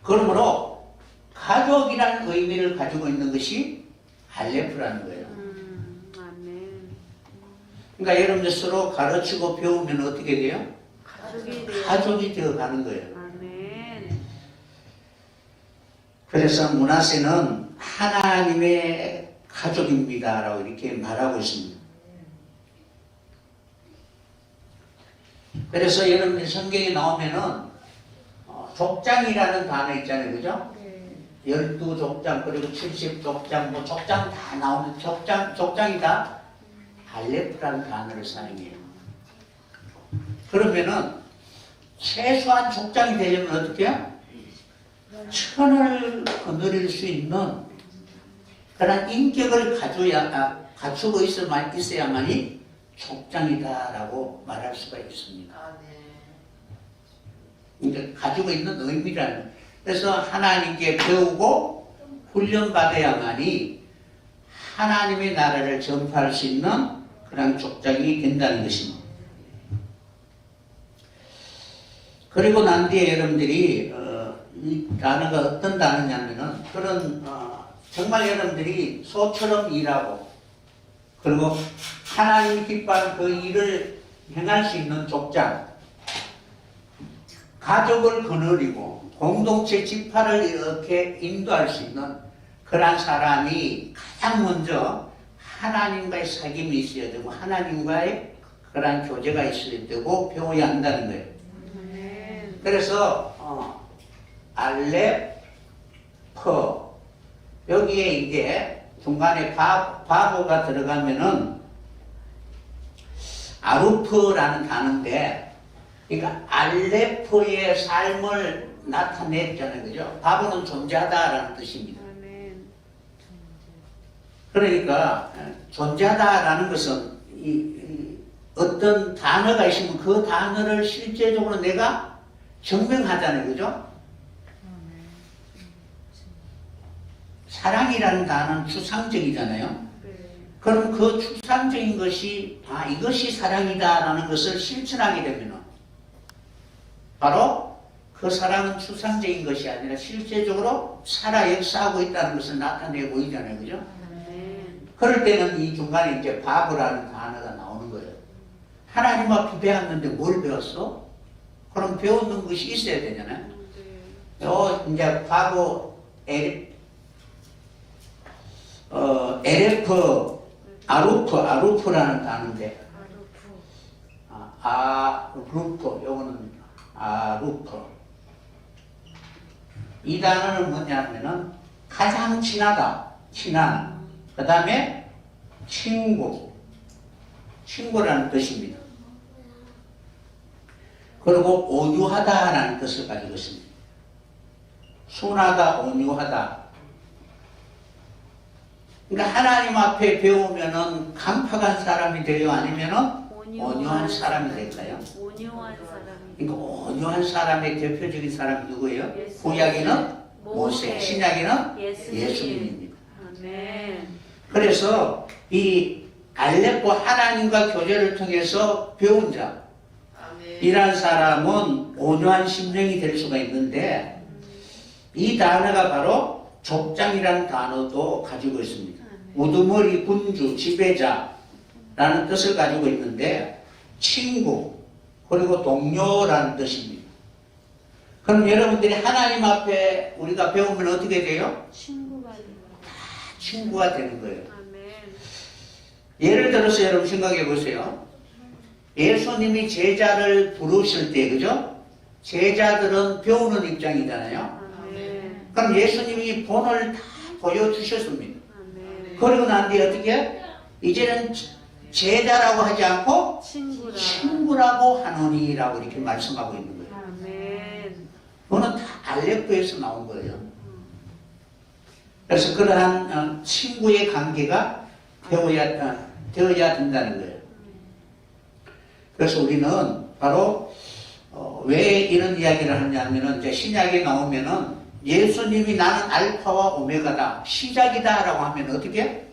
그러므로 가족이라는 의미를 가지고 있는 것이 알레프라는 거예요. 그러니까 여러분들 서로 가르치고 배우면 어떻게 돼요? 가족이 되어가는 거예요. 아멘. 그래서 므낫세는 하나님의 가족입니다 라고 이렇게 말하고 있습니다. 그래서 여러분들 성경에 나오면은 족장이라는 단어 있잖아요, 그죠? 12족장 그리고 70족장 뭐 족장 다 나오는 족장이 다 알레프라는 단어를 사용해요. 그러면은 최소한 족장이 되려면 어떻게 해요? 천을 거느릴 수 있는 그런 인격을 갖추고 있어야만이 족장이다라고 말할 수가 있습니다. 그러니까 가지고 있는 의미라는 거예요. 그래서 하나님께 배우고 훈련받아야만이 하나님의 나라를 전파할 수 있는 그런 족장이 된다는 것입니다. 그리고 난 뒤에 여러분들이 이 단어가 어떤 단어냐면은 그런 정말 여러분들이 소처럼 일하고 그리고 하나님 기뻐하는 그 일을 행할 수 있는 족장, 가족을 거느리고 공동체 지파를 이렇게 인도할 수 있는 그런 사람이 가장 먼저 하나님과의 사귐이 있어야 되고 하나님과의 그런 교제가 있어야 되고 배워야 한다는 거예요. 그래서 알레프 여기에 이제 중간에 바보가 들어가면은 아루프라는 단어인데 그러니까 알레프의 삶을 나타냈잖아요, 그죠? 바보는 존재하다라는 뜻입니다. 그러니까 존재하다라는 것은 어떤 단어가 있으면 그 단어를 실제적으로 내가 증명하잖아요, 그죠? 사랑이라는 단어는 추상적이잖아요. 네. 그럼 그 추상적인 것이 이것이 사랑이다라는 것을 실천하게 되면 바로 그 사랑은 추상적인 것이 아니라 실제적으로 살아 역사하고 있다는 것을 나타내 보이잖아요. 그죠? 아멘. 그럴 때는 이 중간에 이제 바브라는 단어가 나오는 거예요. 하나님 앞에 배웠는데 뭘 배웠어? 그럼 배우는 것이 있어야 되잖아요. 네. 이제 바브 에레프 아루프라는 단어인데 아루프. 요거는 아루프. 이 단어는 뭐냐면은 가장 친한, 그 다음에 친구라는 뜻입니다. 그리고 온유하다라는 뜻을 가지고 있습니다. 순하다, 온유하다. 그러니까 하나님 앞에 배우면은 강팍한 사람이 돼요? 아니면은 온유한 사람이 될까요? 온유한 사람이. 그러니까 온유한 사람의 대표적인 사람이 누구예요? 예수. 구약에는 모세, 신약에는 예수님. 예수님입니다. 아멘. 그래서 이 알레포 하나님과 교제를 통해서 배운 자, 이란 사람은 온유한 심령이 될 수가 있는데 이 단어가 바로 족장이라는 단어도 가지고 있습니다. 우두머리, 군주, 지배자라는 뜻을 가지고 있는데 친구 그리고 동료라는 뜻입니다. 그럼 여러분들이 하나님 앞에 우리가 배우면 어떻게 돼요? 친구가 되는. 친구가 되는 거예요. 아멘. 예를 들어서 여러분 생각해 보세요. 예수님이 제자를 부르실 때, 그죠? 제자들은 배우는 입장이잖아요. 아멘. 그럼 예수님이 본을 다 보여주셨습니다. 아멘. 그러고 난 뒤에 어떻게? 이제는 제자라고 하지 않고 친구라. 친구라고 하노니라고 이렇게 말씀하고 있는 거예요. 아멘. 그거는 다 알레포에서 나온 거예요. 그래서 그러한 친구의 관계가 되어야 된다는 거예요. 그래서 우리는 바로 왜 이런 이야기를 하냐면은 이제 신약에 나오면은 예수님이 나는 알파와 오메가다, 시작이다라고 하면 어떻게?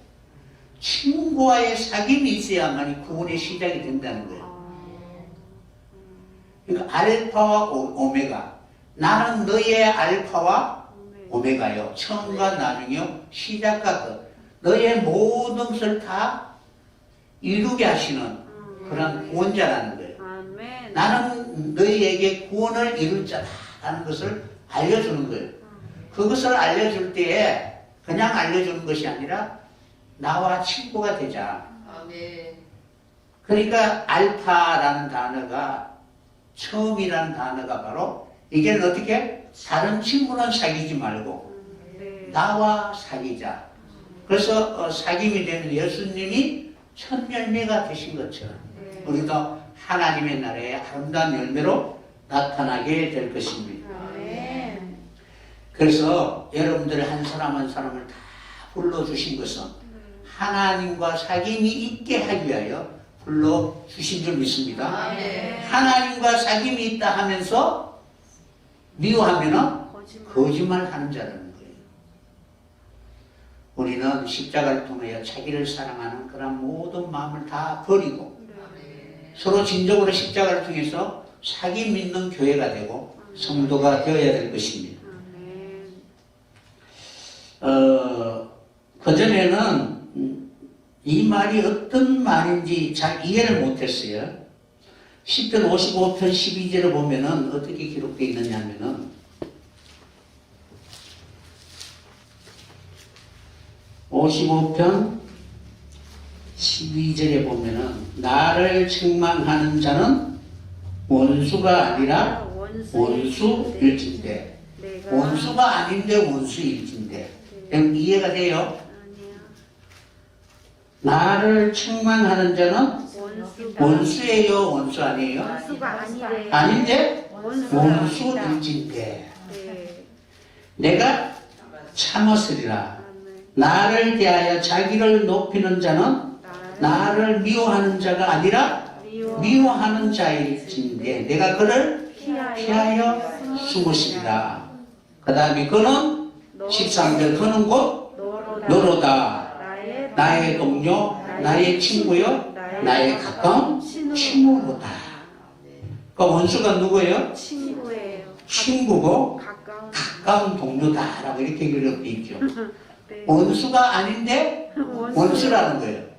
친구와의 사귐이 있어야만이 구원의 시작이 된다는 거예요. 그러니까 알파와 오메가. 나는 너의 알파와 오메가요. 처음과 나중이요. 시작과 끝. 너의 모든 것을 다 이루게 하시는 그런 구원자라는 거예요. 아멘. 나는 너희에게 구원을 이룰 자다라는 것을 알려주는 거예요. 그것을 알려줄 때에 그냥 알려주는 것이 아니라 나와 친구가 되자. 아멘. 그러니까 알파라는 단어가 처음이라는 단어가 바로 이게는 어떻게? 다른 친구는 사귀지 말고 네. 나와 사귀자. 그래서 사귐이 되는 예수님이 첫 열매가 되신 것처럼 네. 우리도 하나님의 나라의 아름다운 열매로 나타나게 될 것입니다. 아멘. 그래서 여러분들 한 사람 한 사람을 다 불러주신 것은 하나님과 사귐이 있게 하기 위하여 불러주신 줄 믿습니다. 아멘. 하나님과 사귐이 있다 하면서 미워하면 거짓말 하는 자라는 거예요. 우리는 십자가를 통하여 자기를 사랑하는 그런 모든 마음을 다 버리고 서로 진정으로 십자가를 통해서 사귐 있는 교회가 되고 성도가 되어야 될 것입니다. 그전에는 이 말이 어떤 말인지 잘 이해를 못했어요. 10편 55편 12절을 보면은 어떻게 기록되어 있느냐 하면은 55편 12절에 보면은 나를 책망하는 자는 원수가 아니라 원수일진데 원수가 아닌데 원수일진데 그럼 이해가 돼요? 나를 책망하는 자는 원수예요? 원수 아니에요? 원수가 아니래. 아닌데 원수가 원수일진데 네. 내가 참았으리라. 나를 대하여 자기를 높이는 자는 나를 미워하는 자가 아니라 미워하는 자일진데 내가 그를 피하여 숨으시리라. 그 다음에 그는 13절 그는 곧 너로다 나의 동료, 나의 친구요, 나의 가까운 친구로다. 그 원수가 누구예요? 친구예요. 친구고 가까운. 가까운 동료다라고 이렇게 기록되어 있죠. 네. 원수가 아닌데 원수라는 거예요.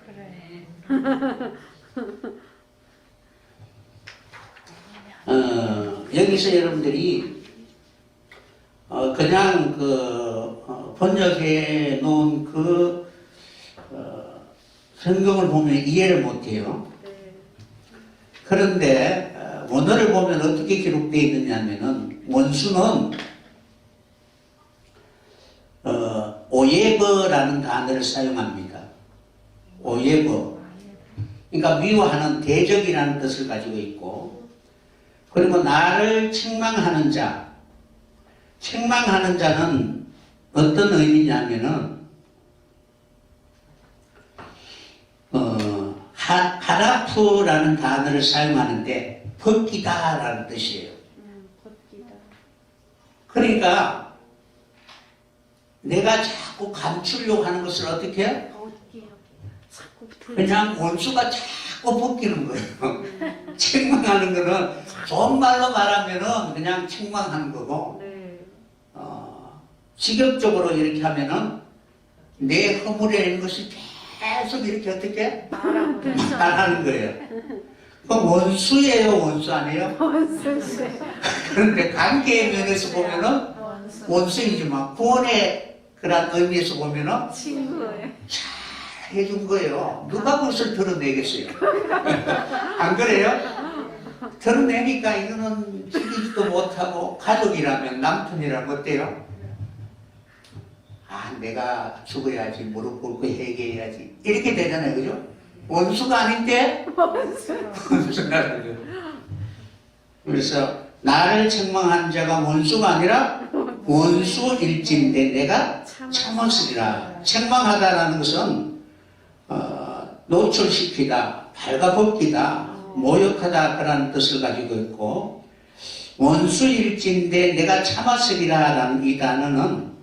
여기서 여러분들이 그냥 번역해 놓은 성경을 보면 이해를 못해요. 네. 그런데 원어를 보면 어떻게 기록되어 있느냐면은 원수는 오예버라는 단어를 사용합니다. 오예버. 그러니까 미워하는 대적이라는 뜻을 가지고 있고, 그리고 나를 책망하는 자. 책망하는 자는 어떤 의미냐면은 하라프라는 단어를 사용하는데 벗기다라는 뜻이에요. 벗기다. 그러니까 내가 자꾸 감추려고 하는 것을 어떻게 해? 벗기요. 자꾸 그냥 원수가 자꾸 벗기는 거예요. 책망하는 거는 좋은 말로 말하면은 그냥 책망하는 거고, 네. 직업적으로 이렇게 하면은 내 허물에 있는 것이 계속 이렇게 어떻게 말하는 거예요. 그 원수예요, 원수 아니에요? 원수. 그런데 관계의 면에서 보면은 원수이지만 구원의 그런 의미에서 보면은 친구예요. 잘 해준 거예요. 누가 그것을 드러내겠어요? 안 그래요? 드러내니까 이거는 죽이지도 못하고 가족이라면 남편이라면 어때요? 아, 내가 죽어야지, 무릎 꿇고 회개해야지. 이렇게 되잖아요, 그죠? 원수가 아닌데? 원수라는 거예요. 그래서 나를 책망하는 자가 원수가 아니라 원수일진데 내가 참았으리라. 책망하다라는 것은 노출시키다, 발가벗기다, 모욕하다 그런 뜻을 가지고 있고, 원수일진데 내가 참았으리라라는 이 단어는,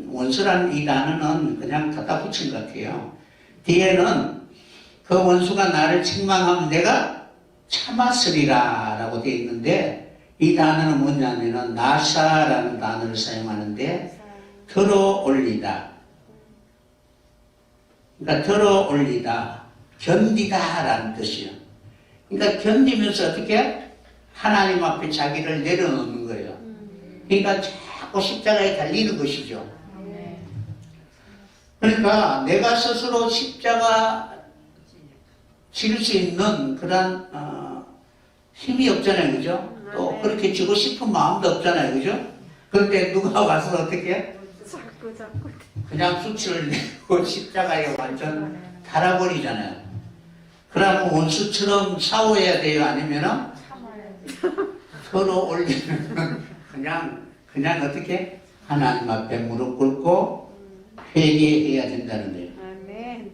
원수라는 이 단어는 그냥 갖다 붙인 것 같아요. 뒤에는 그 원수가 나를 책망하면 내가 참았으리라 라고 되어 있는데, 이 단어는 뭐냐면은 나사라는 단어를 사용하는데 들어 올리다. 그러니까 들어 올리다, 견디다 라는 뜻이에요. 그러니까 견디면서 어떻게? 하나님 앞에 자기를 내려놓는 거예요. 그러니까 자꾸 십자가에 달리는 것이죠. 그러니까 내가 스스로 십자가 질 수 있는 그런 힘이 없잖아요, 그죠? 또 그렇게 지고 싶은 마음도 없잖아요, 그죠? 그런데 누가 와서 어떻게? 자꾸. 그냥 수치를 내고 십자가에 완전 달아버리잖아요. 그러면 원수처럼 싸워야 돼요? 아니면은 서로 올리면 그냥 어떻게? 하나님 앞에 무릎 꿇고 회개해야 된다는 거예요. 아멘.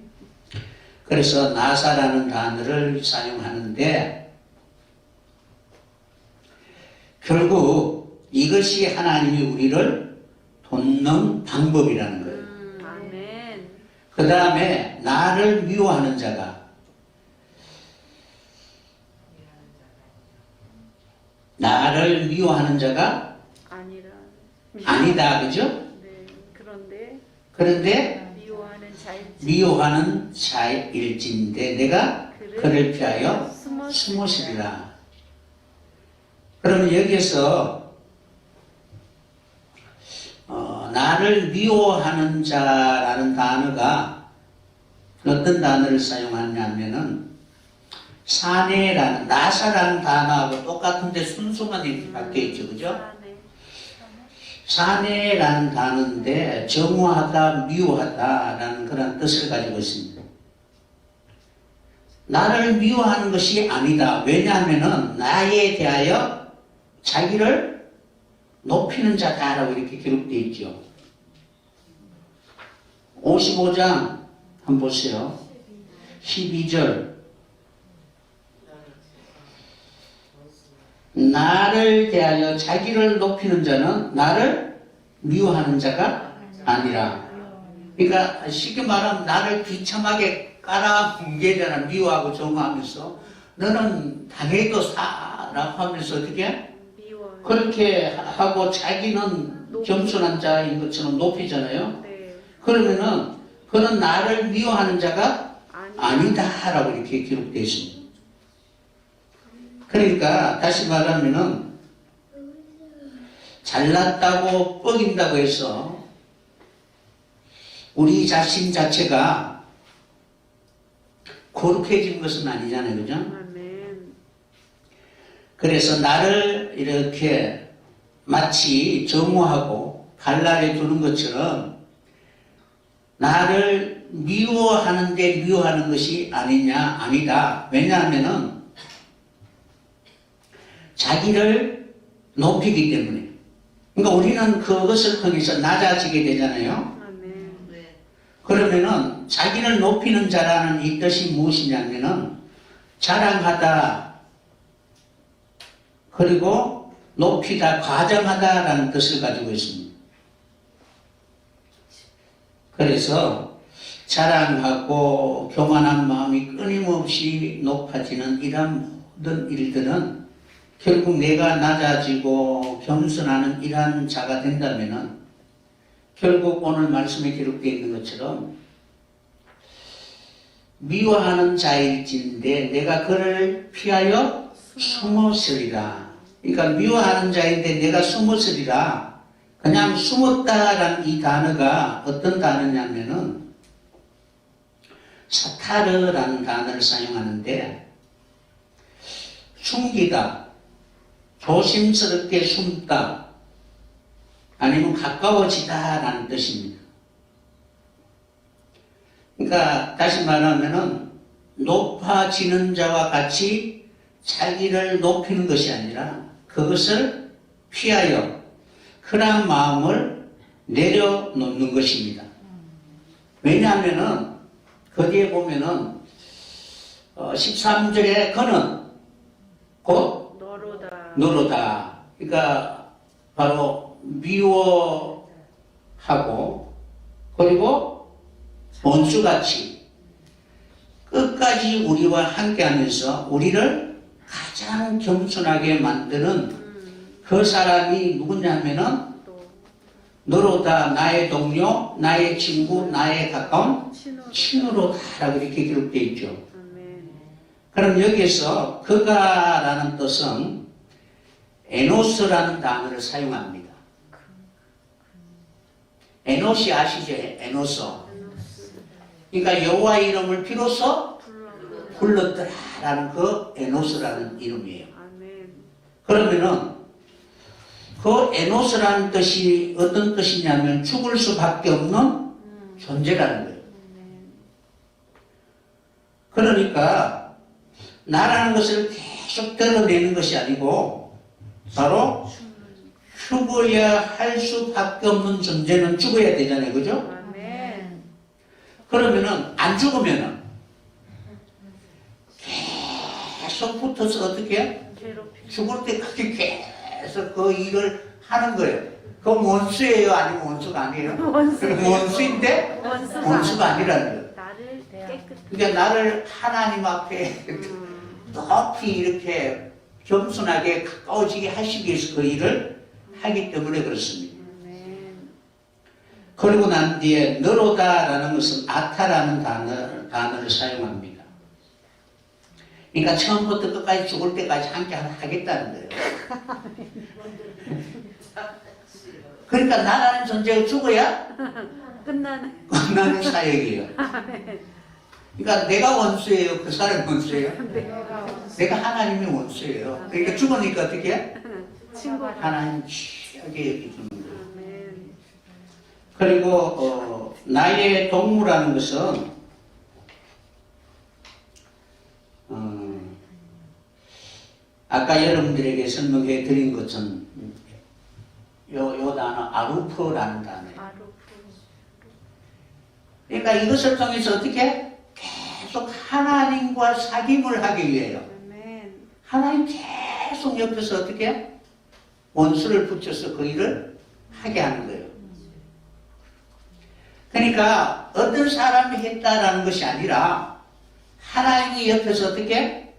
그래서 나사라는 단어를 사용하는데, 결국 이것이 하나님이 우리를 돕는 방법이라는 거예요. 아멘. 그 다음에 나를 미워하는 자가, 나를 미워하는 자가 아니다, 그죠? 네. 그런데 미워하는 미워하는 자일진데 내가 그를 피하여 숨으시리라. 그러면 여기에서 나를 미워하는 자라는 단어가 어떤 단어를 사용하냐면은 사내라는, 나사라는 단어하고 똑같은데 순수만 이렇게 바뀌어 있죠, 그죠? 사내라는 단어인데 정오하다, 미워하다라는 그런 뜻을 가지고 있습니다. 나를 미워하는 것이 아니다. 왜냐하면은 나에 대하여 자기를 높이는 자다라고 이렇게 기록되어 있죠. 55장 한번 보세요. 12절. 나를 대하여 자기를 높이는 자는 나를 미워하는 자가 아니라. 그러니까 쉽게 말하면 나를 비참하게 깔아뭉개잖아. 미워하고 정하면서 너는 당해도 사라고 하면서 어떻게 미워요. 그렇게 하고 자기는 겸손한 자인 것처럼 높이잖아요. 네. 그러면은 그는 나를 미워하는 자가 아니. 아니다라고 이렇게 기록되어 있습니다. 그러니까 다시 말하면은 잘났다고 뻐긴다고 해서 우리 자신 자체가 거룩해진 것은 아니잖아요. 그죠? 아멘. 그래서 나를 이렇게 마치 정오하고 갈라에 두는 것처럼 나를 미워하는데 미워하는 것이 아니냐? 아니다. 왜냐하면은 자기를 높이기 때문에. 그러니까 우리는 그것을 통해서 낮아지게 되잖아요. 아멘. 그러면은 자기를 높이는 자라는 이 뜻이 무엇이냐면은 자랑하다, 그리고 높이다, 과장하다라는 뜻을 가지고 있습니다. 그래서 자랑하고 교만한 마음이 끊임없이 높아지는 이러한 모든 일들은 결국 내가 낮아지고 겸손하는 이러한 자가 된다면은 결국 오늘 말씀에 기록되어 있는 것처럼 미워하는 자일진데 내가 그를 피하여 숨었으리라. 그러니까 미워하는 자인데 내가 숨었으리라. 그냥 숨었다라는 이 단어가 어떤 단어냐면은 사타르라는 단어를 사용하는데 숨기다, 조심스럽게 숨다, 아니면 가까워지다라는 뜻입니다. 그러니까 다시 말하면은 높아지는 자와 같이 자기를 높이는 것이 아니라 그것을 피하여 그러한 마음을 내려놓는 것입니다. 왜냐하면은 거기에 보면은 13절에 그는 곧 너로다. 그러니까 바로 미워하고 그리고 원수같이 끝까지 우리와 함께하면서 우리를 가장 겸손하게 만드는 그 사람이 누구냐면은 너로다, 나의 동료, 나의 친구, 나의 가까운 친구로다라고 이렇게 기록되어 있죠. 아멘. 그럼 여기에서 그가라는 뜻은 에노스라는 단어를 사용합니다. 에노시 아시죠? 에노스. 그러니까 여호와 이름을 비로소 불렀더라라는 그 에노스라는 이름이에요. 아멘. 그러면은 그 에노스라는 뜻이 어떤 뜻이냐면 죽을 수밖에 없는 존재라는 거예요. 그러니까 나라는 것을 계속 드러내는 것이 아니고 바로 죽어야 할 수밖에 없는 존재는 죽어야 되잖아요. 그죠? 아멘. 그러면은 안 죽으면은 계속 붙어서 어떻게 해요? 괴롭히. 죽을 때까지 계속 그 일을 하는 거예요. 그건 원수예요? 아니면 원수가 아니에요? 원수인데 원수가 아니라는 거예요. 나를 깨끗. 그러니까 나를 하나님 앞에 높이 이렇게 겸손하게 가까워지게 하시기 위해서 그 일을 하기 때문에 그렇습니다. 아멘. 그리고 난 뒤에 너로다라는 것은 아타라는 단어를 사용합니다. 그러니까 처음부터 끝까지 죽을 때까지 함께 하겠다는 거예요. 그러니까 나라는 존재가 죽어야 끝나는. 끝나는 사역이에요. 그러니까 내가 원수예요? 그 사람이 원수예요? 내가 하나님의 원수예요. 그러니까 죽으니까 어떻게 해? 친구. 하나님 취하게 여기주는 거예요. 아멘. 그리고 나의 동무라는 것은 아까 여러분들에게 설명해 드린 것은 요 단어 아루프라는 단어예요. 아루프. 그러니까 이것을 통해서 어떻게 계속 하나님과 사귐을 하기 위해요. 아멘. 하나님 계속 옆에서 어떻게 원수를 붙여서 그 일을 하게 하는 거예요. 그러니까 어떤 사람이 했다라는 것이 아니라 하나님이 옆에서 어떻게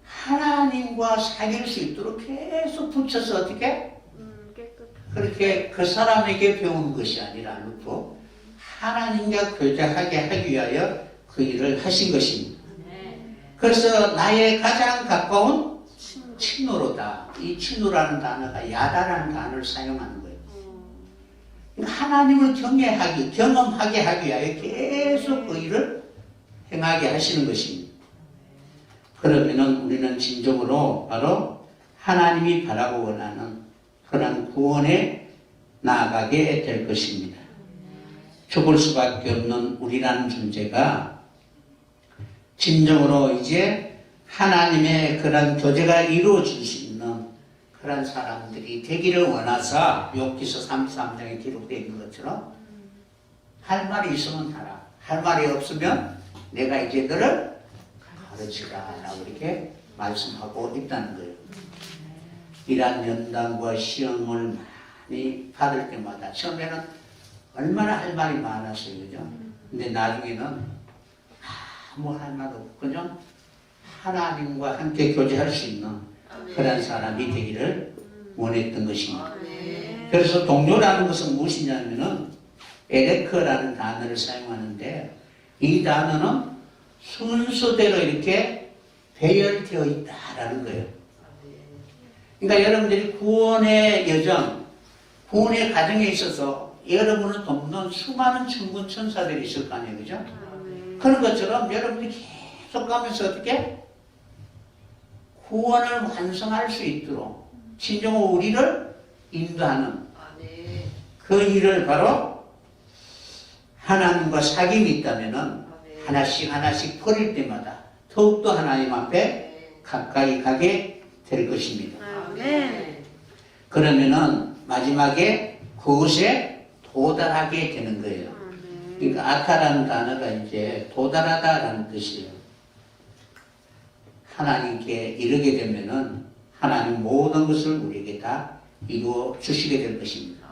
하나님과 사귈 수 있도록 계속 붙여서 어떻게 깨끗. 그렇게 그 사람에게 배우는 것이 아니라 놓고 하나님과 교제하게 하기 위하여 그 일을 하신 것입니다. 그래서 나의 가장 가까운 친노로다. 이 친노라는 단어가 야다라는 단어를 사용하는 거예요. 하나님을 경험하게 하기 위하여 계속 그 일을 행하게 하시는 것입니다. 그러면은 우리는 진정으로 바로 하나님이 바라고 원하는 그런 구원에 나아가게 될 것입니다. 죽을 수밖에 없는 우리라는 존재가 진정으로 이제 하나님의 그런 교제가 이루어질 수 있는 그런 사람들이 되기를 원하사 욥기서 33장에 기록되어 있는 것처럼 할 말이 있으면 하라. 할 말이 없으면 내가 이제 너를 가르치라 라고 이렇게 말씀하고 있다는 거예요. 이러한 연단과 시험을 많이 받을 때마다 처음에는 얼마나 할 말이 많았어요. 그죠? 근데 나중에는 아무 할 말 없고 그냥 하나님과 함께 교제할 수 있는 그런 사람이 되기를 원했던 것입니다. 그래서 동료라는 것은 무엇이냐면은 에레크라는 단어를 사용하는데 이 단어는 순서대로 이렇게 배열되어 있다라는 거예요. 그러니까 여러분들이 구원의 여정, 구원의 과정에 있어서 여러분을 돕는 수많은 천군 천사들이 있을 거 아니에요. 그죠? 그런 것처럼 여러분들이 계속 가면서 어떻게 구원을 완성할 수 있도록 진정으로 우리를 인도하는 그 일을 바로 하나님과 사귐이 있다면은 하나씩 버릴 때마다 더욱더 하나님 앞에 가까이 가게 될 것입니다. 그러면은 마지막에 그곳에 도달하게 되는 거예요. 그러니까 아타라는 단어가 이제 도달하다라는 뜻이에요. 하나님께 이르게 되면은 하나님 모든 것을 우리에게 다 이루어 주시게 될 것입니다.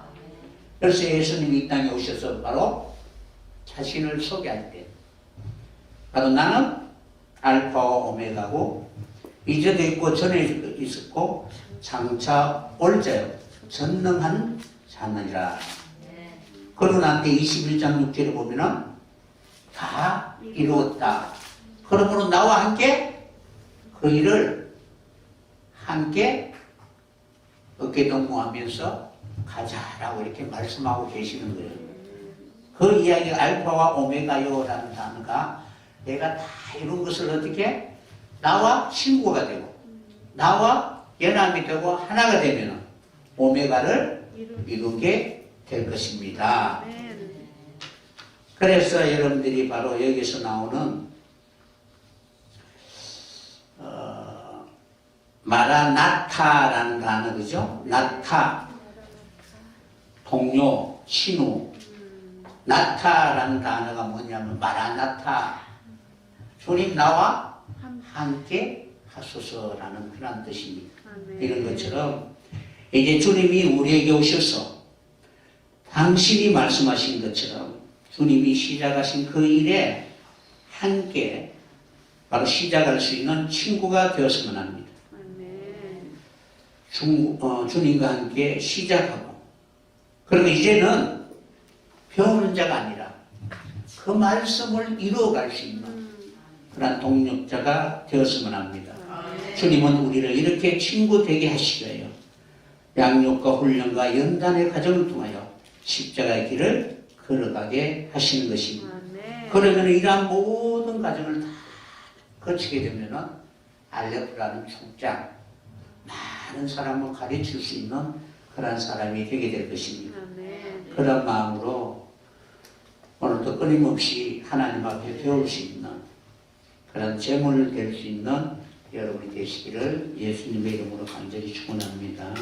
그래서 예수님이 이 땅에 오셔서 바로 자신을 소개할 때 바로 나는 알파와 오메가고 이전에 있고 전에 있었고 장차 올 자요 전능한 자느니라. 그러고 난 뒤 21장 6절에 보면은 다 이루었다. 그러므로 나와 함께 그 일을 함께 어깨동무하면서 가자라고 이렇게 말씀하고 계시는 거예요. 그 이야기 알파와 오메가요라는 단어가 내가 다 이룬 것을 어떻게 나와 친구가 되고 나와 연합이 되고 하나가 되면 오메가를 이루게 될 것입니다. 그래서 여러분들이 바로 여기서 나오는 마라나타라는 단어 그죠? 나타, 동료, 친구. 나타라는 단어가 뭐냐면 마라나타, 주님 나와 함께 하소서라는 그런 뜻입니다. 이런 것처럼 이제 주님이 우리에게 오셔서 당신이 말씀하신 것처럼 주님이 시작하신 그 일에 함께 바로 시작할 수 있는 친구가 되었으면 합니다. 주님과 함께 시작하고 그리고 이제는 배우는 자가 아니라 그 말씀을 이루어갈 수 있는 그런 동력자가 되었으면 합니다. 주님은 우리를 이렇게 친구 되게 하시기 위하여 양육과 훈련과 연단의 과정을 통하여 십자가의 길을 걸어가게 하시는 것입니다. 그러면 이러한 모든 과정을 다 거치게 되면 알레프라는 총장, 많은 사람을 가르칠 수 있는 그런 사람이 되게 될 것입니다. 그런 마음으로 오늘도 끊임없이 하나님 앞에 배울 수 있는 그런 제물을 될 수 있는 여러분이 되시기를 예수님의 이름으로 간절히 축원합니다.